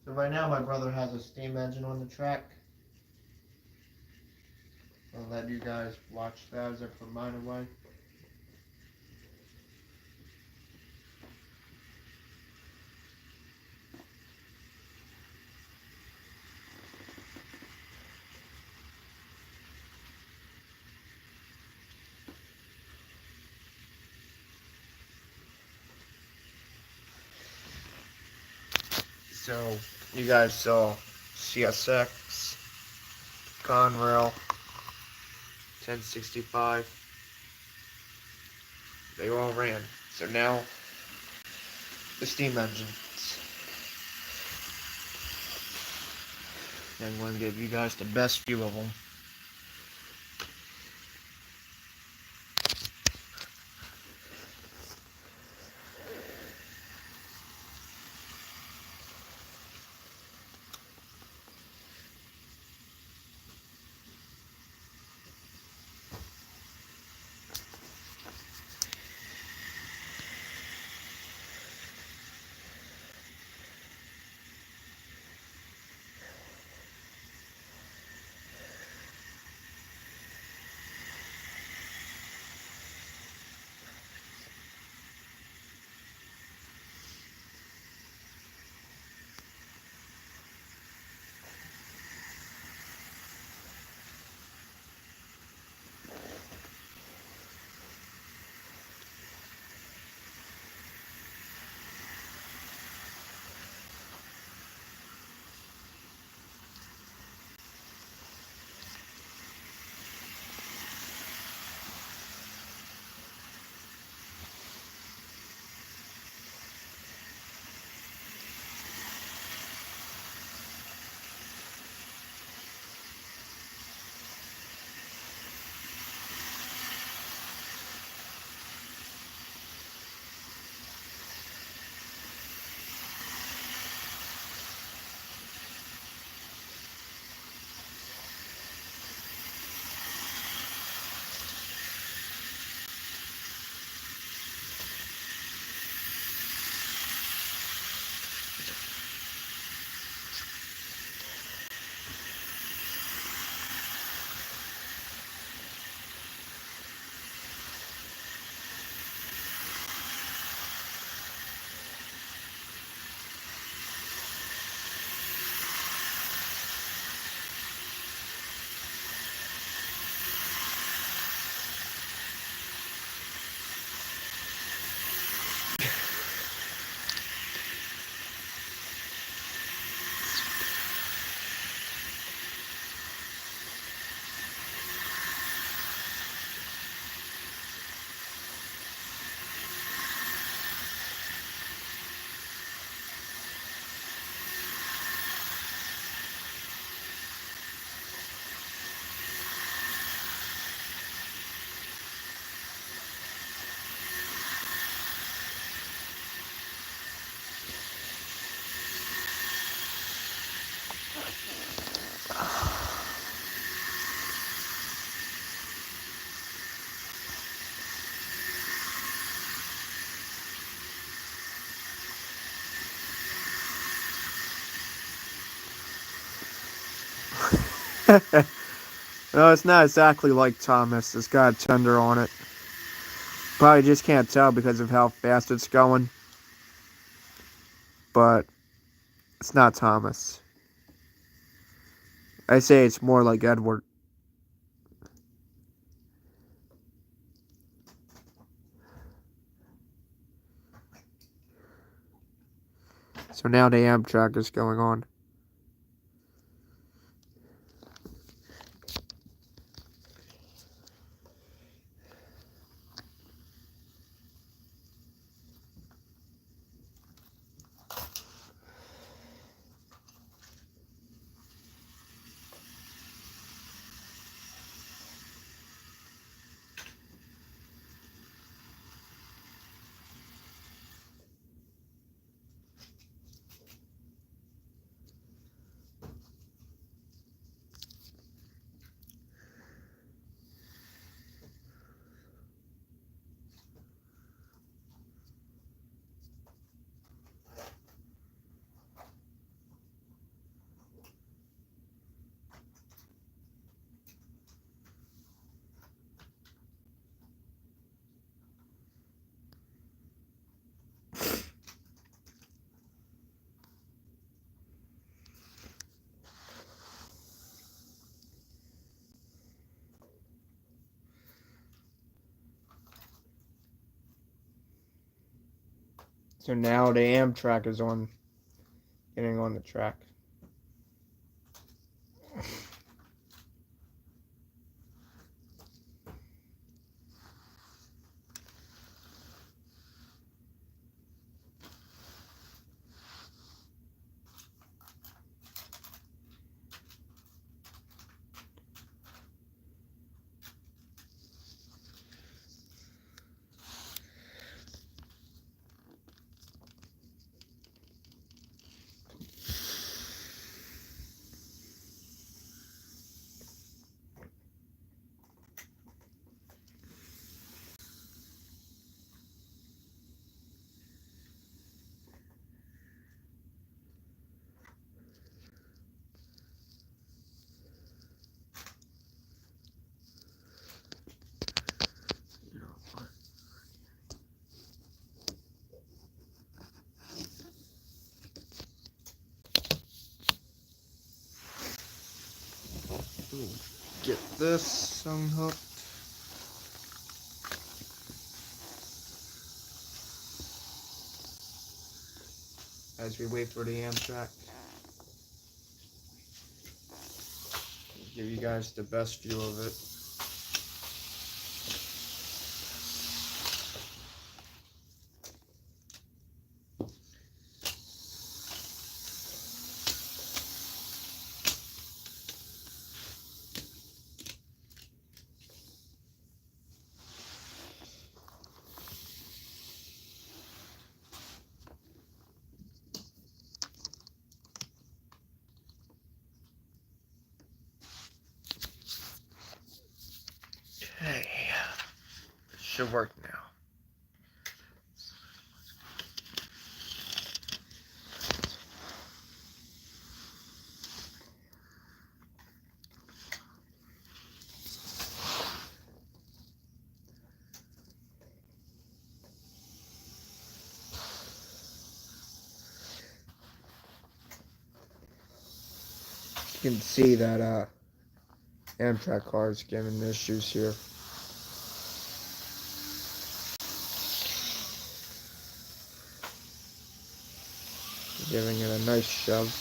So right now my brother has a steam engine on the track. I'll let you guys watch that as I put mine away. So you guys saw CSX, Conrail, 1065. They all ran. So now the steam engines. I'm going to give you guys the best view of them. No, it's not exactly like Thomas. It's got a tender on it. Probably just can't tell because of how fast it's going. But It's not Thomas. I say it's more like Edward. So now the Amtrak is going on. So now the Amtrak is getting on the track. Get this unhooked. As we wait for the Amtrak. Give you guys the best view of it. Okay. Should work now. You can see that Amtrak car is giving issues here. Giving it a nice shove.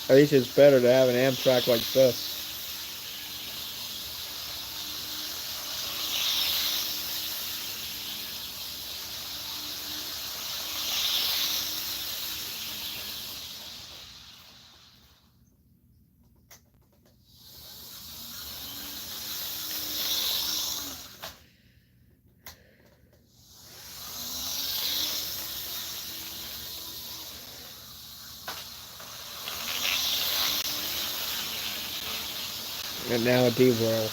At least it's better to have an Amtrak like this. And now a D-roll.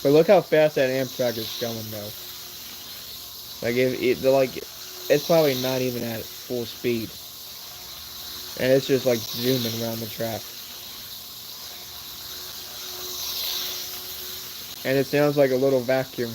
But look how fast that Amtrak is going, though. Like it's probably not even at full speed, and it's just like zooming around the track, and it sounds like a little vacuum.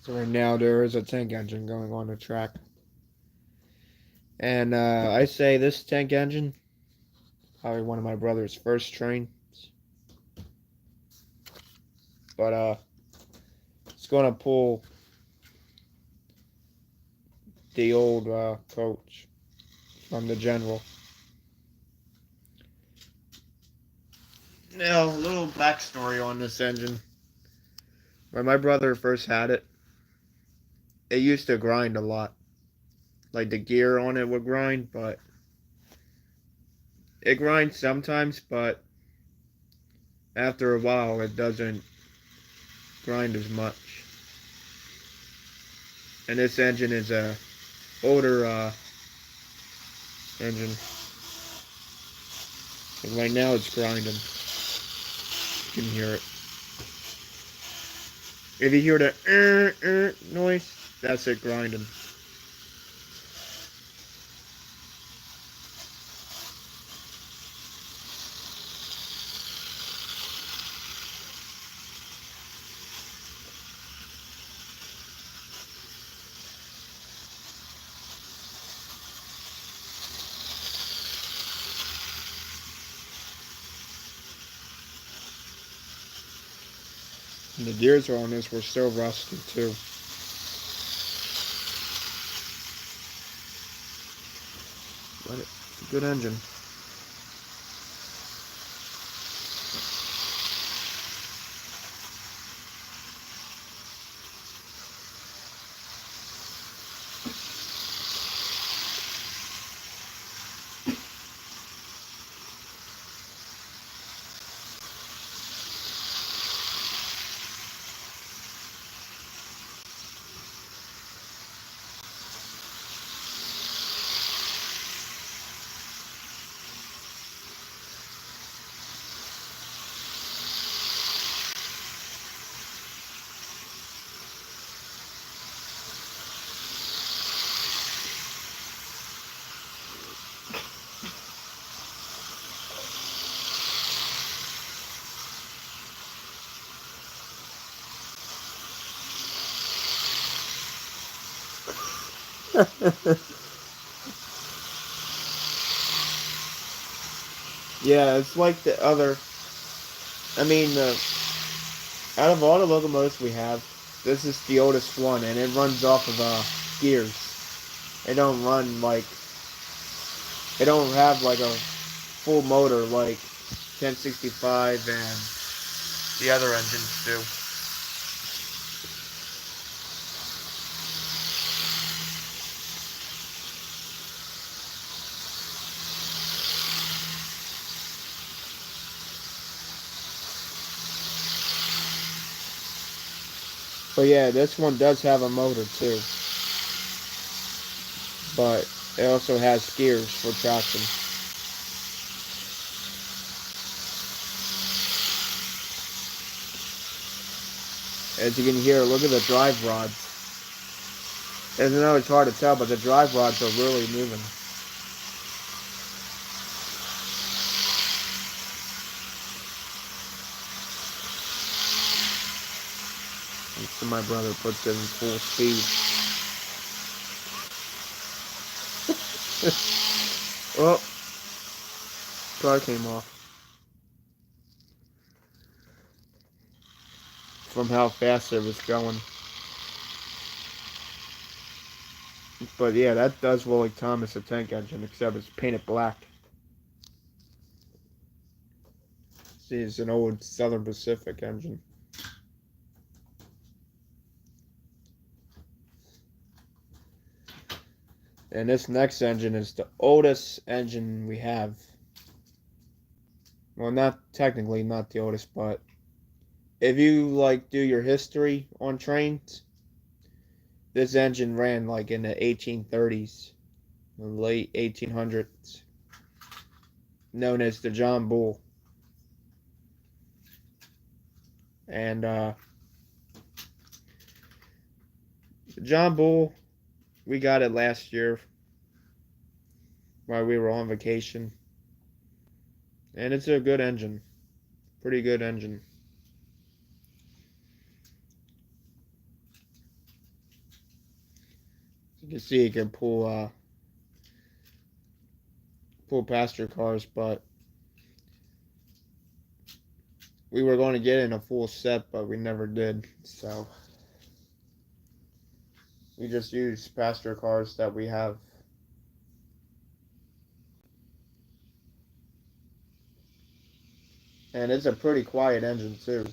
So right now there is a tank engine going on the track, and I say this tank engine probably one of my brother's first trains, but it's gonna pull the old coach from the General. Now, a little backstory on this engine. When my brother first had it, it used to grind a lot. Like the gear on it would grind, but it grinds sometimes, but after a while it doesn't grind as much. And this engine is a older engine. And right now it's grinding. You can hear it. If you hear the noise, that's it grinding. And the gears on this were still rusty too. But it's a good engine. Yeah, it's like the other. I mean, out of all the locomotives we have, this is the oldest one, and it runs off of gears. It don't run like. It don't have like a full motor like 1065 and the other engines do. But yeah, this one does have a motor too. But it also has gears for traction. As you can hear, look at the drive rods. As I know it's hard to tell, but the drive rods are really moving. So my brother puts it in full speed. Oh, car came off. From how fast it was going. But yeah, that does look like Thomas a tank engine, except it's painted black. See, it's an old Southern Pacific engine. And this next engine is the oldest engine we have. Well, not technically not the oldest, but if you like do your history on trains, this engine ran like in the 1830s, the late 1800s, known as the John Bull. And the John Bull, we got it last year while we were on vacation. And it's a good engine. Pretty good engine. You can see it can pull passenger cars, but we were going to get in a full set, but we never did. So we just used passenger cars that we have. And it's a pretty quiet engine too.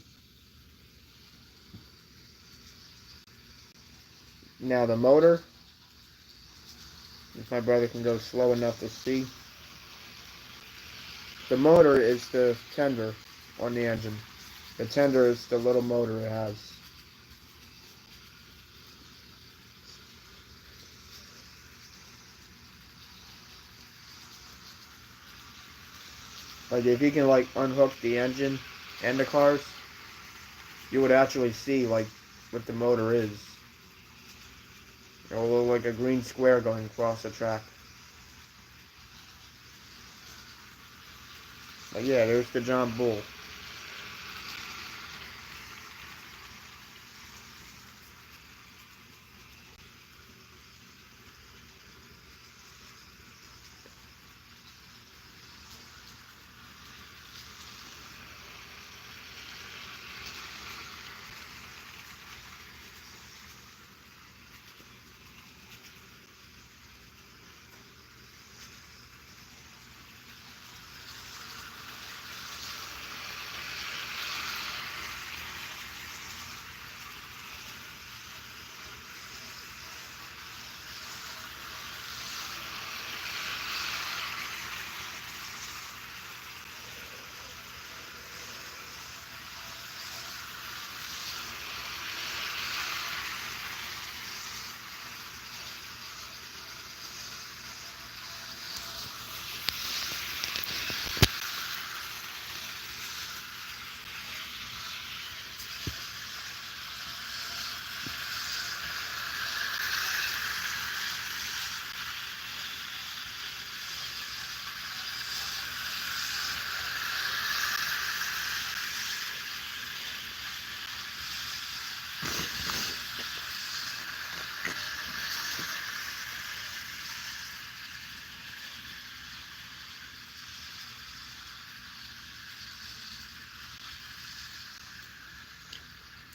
Now the motor, if my brother can go slow enough to see, the motor is the tender on the engine. The tender is the little motor it has. Like if you can like unhook the engine and the cars, you would actually see like what the motor is. It'll look like a green square going across the track. But yeah, there's the John Bull.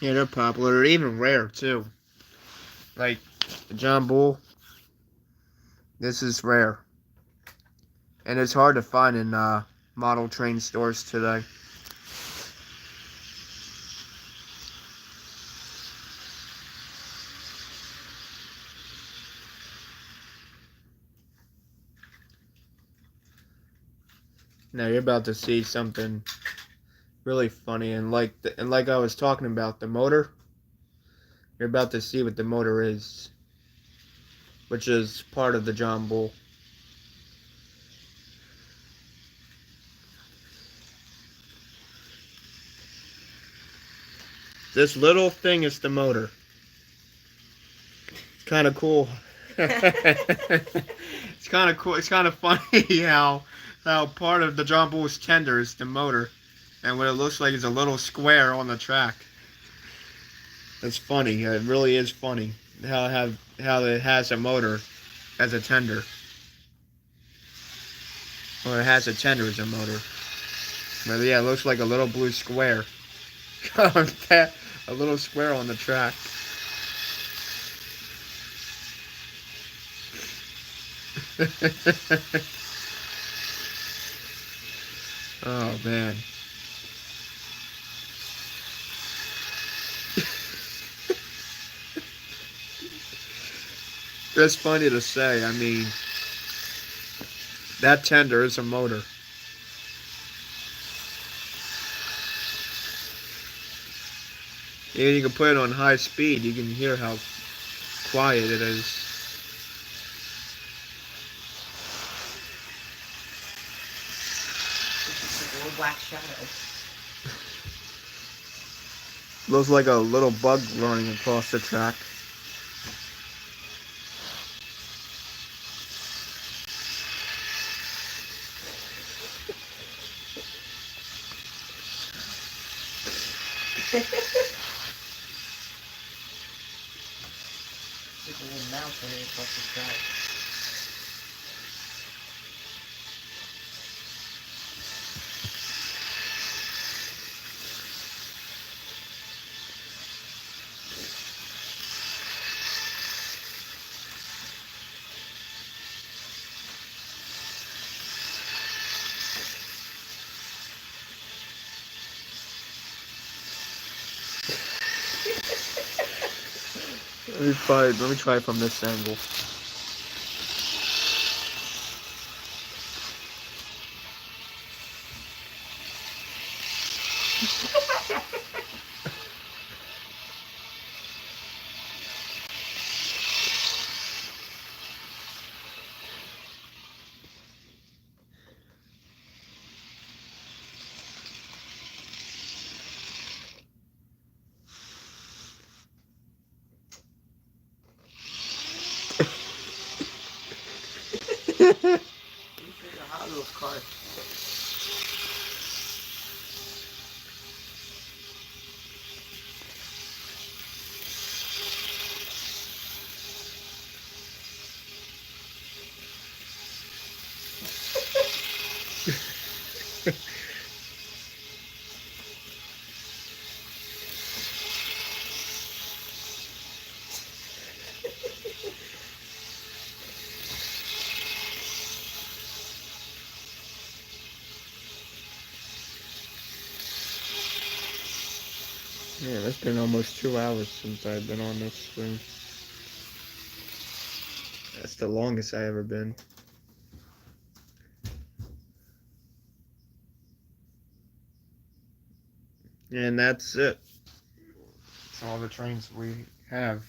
Yeah, they're popular. They're even rare too. Like the John Bull, this is rare. And it's hard to find in model train stores today. Now you're about to see something really funny, and like I was talking about the motor, you're about to see what the motor is, which is part of the John Bull. This little thing is the motor. It's kind of cool. It's kind of cool. It's kind of funny how part of the John Bull's tender is the motor, and what it looks like is a little square on the track. It's funny. It really is funny how it has a motor as a tender, or it has a tender as a motor. But yeah, it looks like a little blue square. A little square on the track. Oh man. That's funny to say. I mean, that tender is a motor. And you can put it on high speed. You can hear how quiet it is. It's just a little black shadow. Looks like a little bug running across the track. It's like a little mouse running across the track. Let me try from this angle. This is a Hot Wheels car. Man, it's been almost 2 hours since I've been on this swing. That's the longest I ever been. And that's it. That's all the trains we have.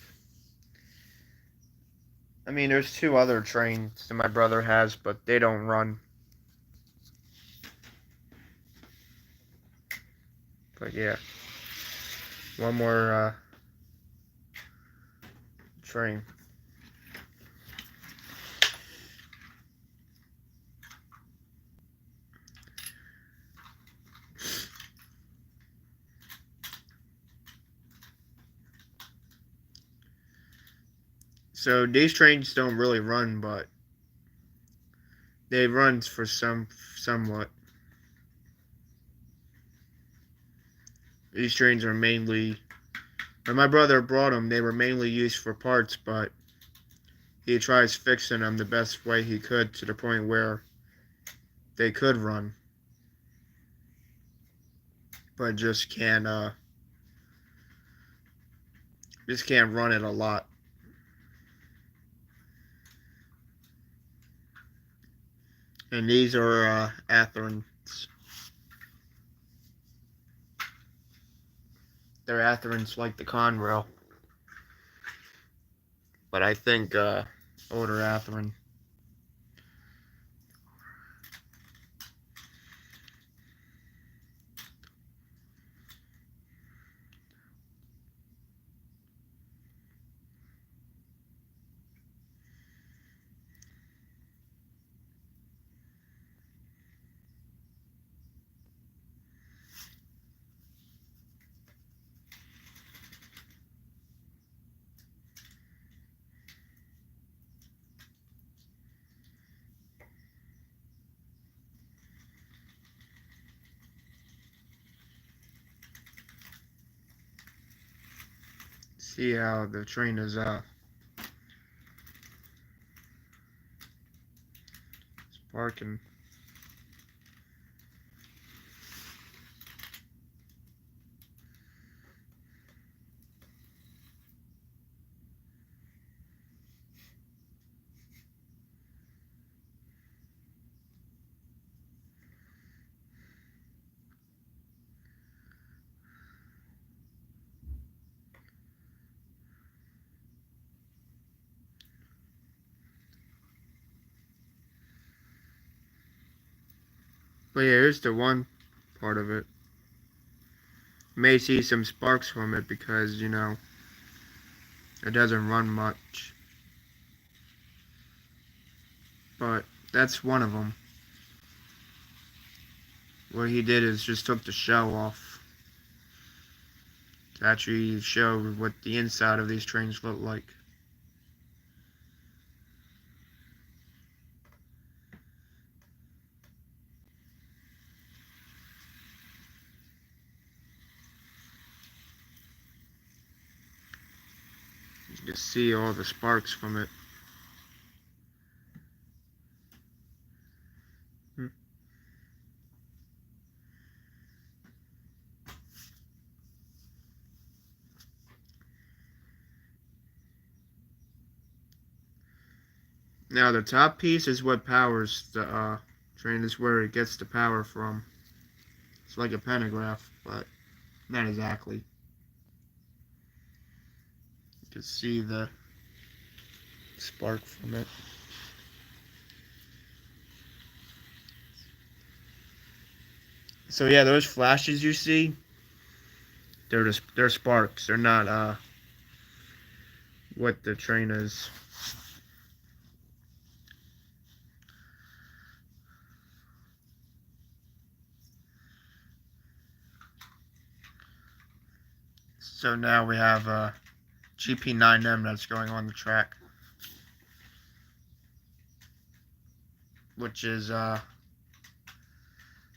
I mean, there's 2 other trains that my brother has, but they don't run. But yeah, one more train. So these trains don't really run, but they run for somewhat. These trains are mainly, when my brother brought them, they were mainly used for parts, but he tries fixing them the best way he could to the point where they could run, but just can't run it a lot. And these are Atherans. They're Atherans like the Conrail, but I think older Atherin. See how the train is sparking. But yeah, here's the one part of it. May see some sparks from it because, you know, it doesn't run much. But that's one of them. What he did is just took the shell off to actually show what the inside of these trains look like. You can see all the sparks from it. Now the top piece is what powers the train. Is where it gets the power from. It's like a pantograph, but not exactly. You can see the spark from it. So yeah, those flashes you see, they're sparks. They're not what the train is. So now we have GP9M that's going on the track, which is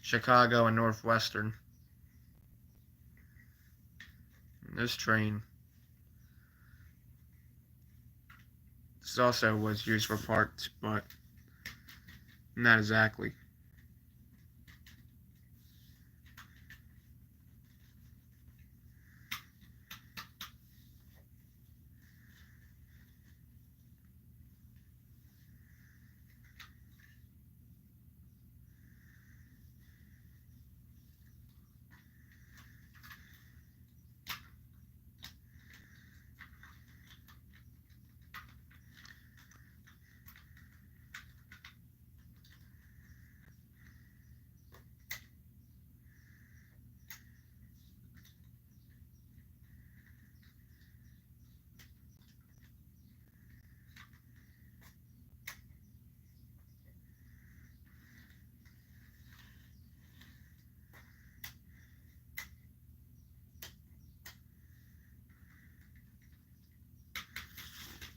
Chicago and Northwestern. And this train, this also was used for parts, but not exactly.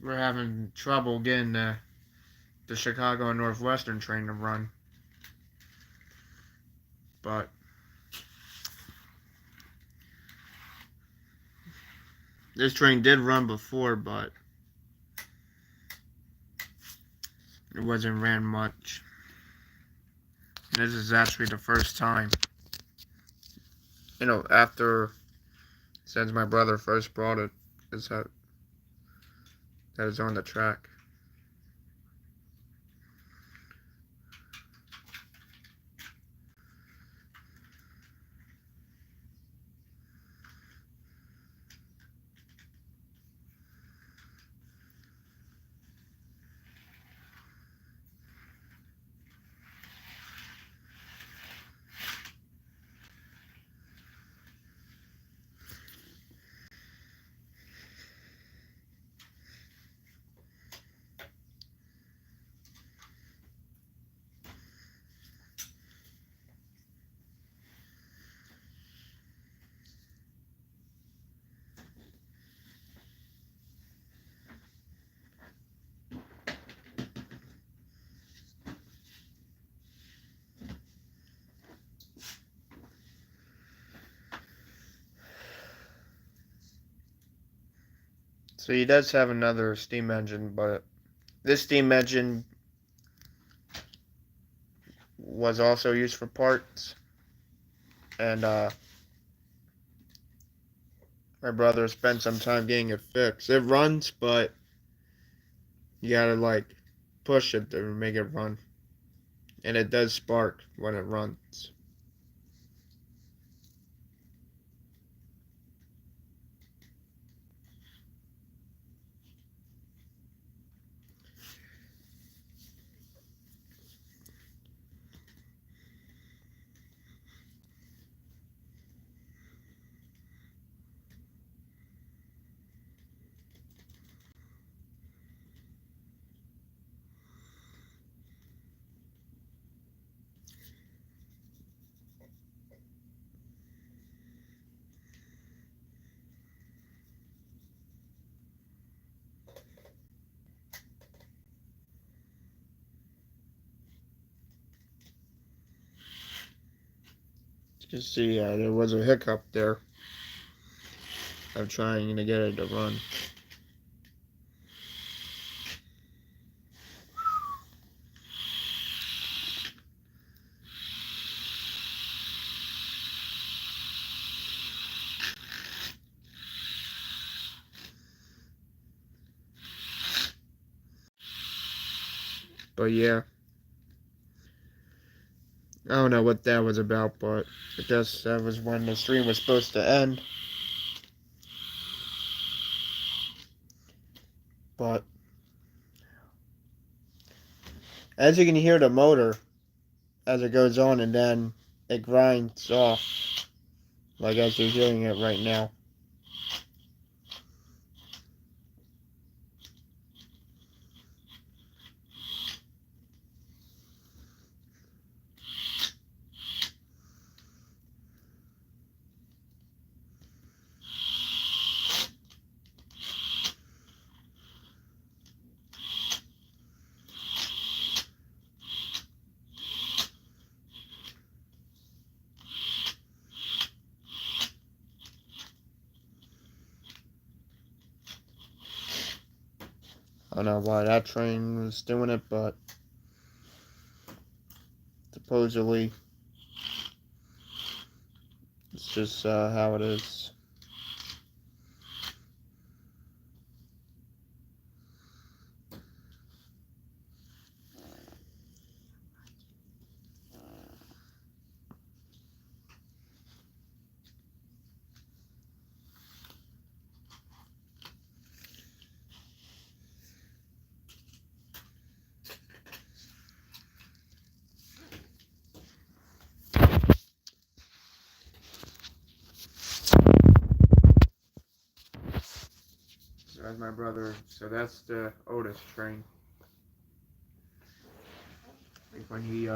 We're having trouble getting the Chicago and Northwestern train to run. But this train did run before, but it wasn't ran much. This is actually the first time. You know, since my brother first brought it, is that is on the track. So he does have another steam engine, but this steam engine was also used for parts. And my brother spent some time getting it fixed. It runs, but you gotta like push it to make it run. And it does spark when it runs. You see, there was a hiccup there of trying to get it to run. But yeah, I don't know what that was about, but I guess that was when the stream was supposed to end. But as you can hear the motor as it goes on, and then it grinds off, like as you're hearing it right now. I don't know why that train was doing it, but supposedly it's just how it is. So that's my brother. So that's the Otis train. Like when he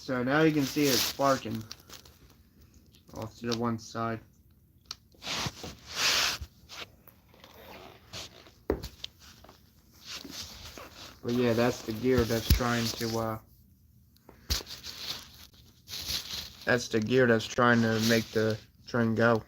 So now you can see it sparking off to the one side. But yeah, that's the gear that's trying to make the train go.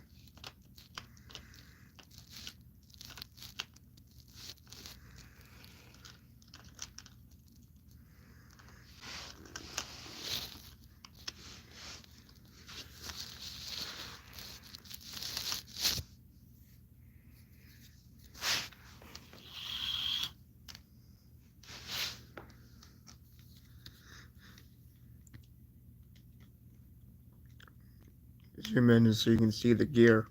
Zoom in so you can see the gear.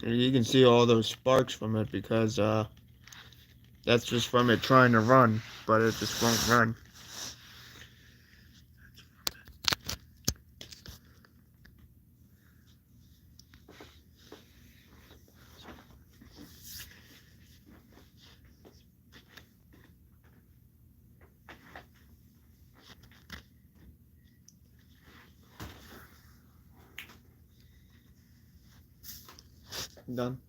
And you can see all those sparks from it because that's just from it trying to run, but it just won't run. Done.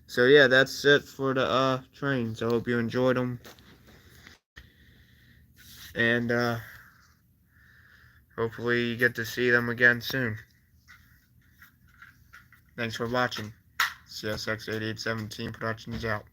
So yeah, that's it for the trains. I hope you enjoyed them, and hopefully you get to see them again soon. Thanks for watching. CSX 8817 Productions out.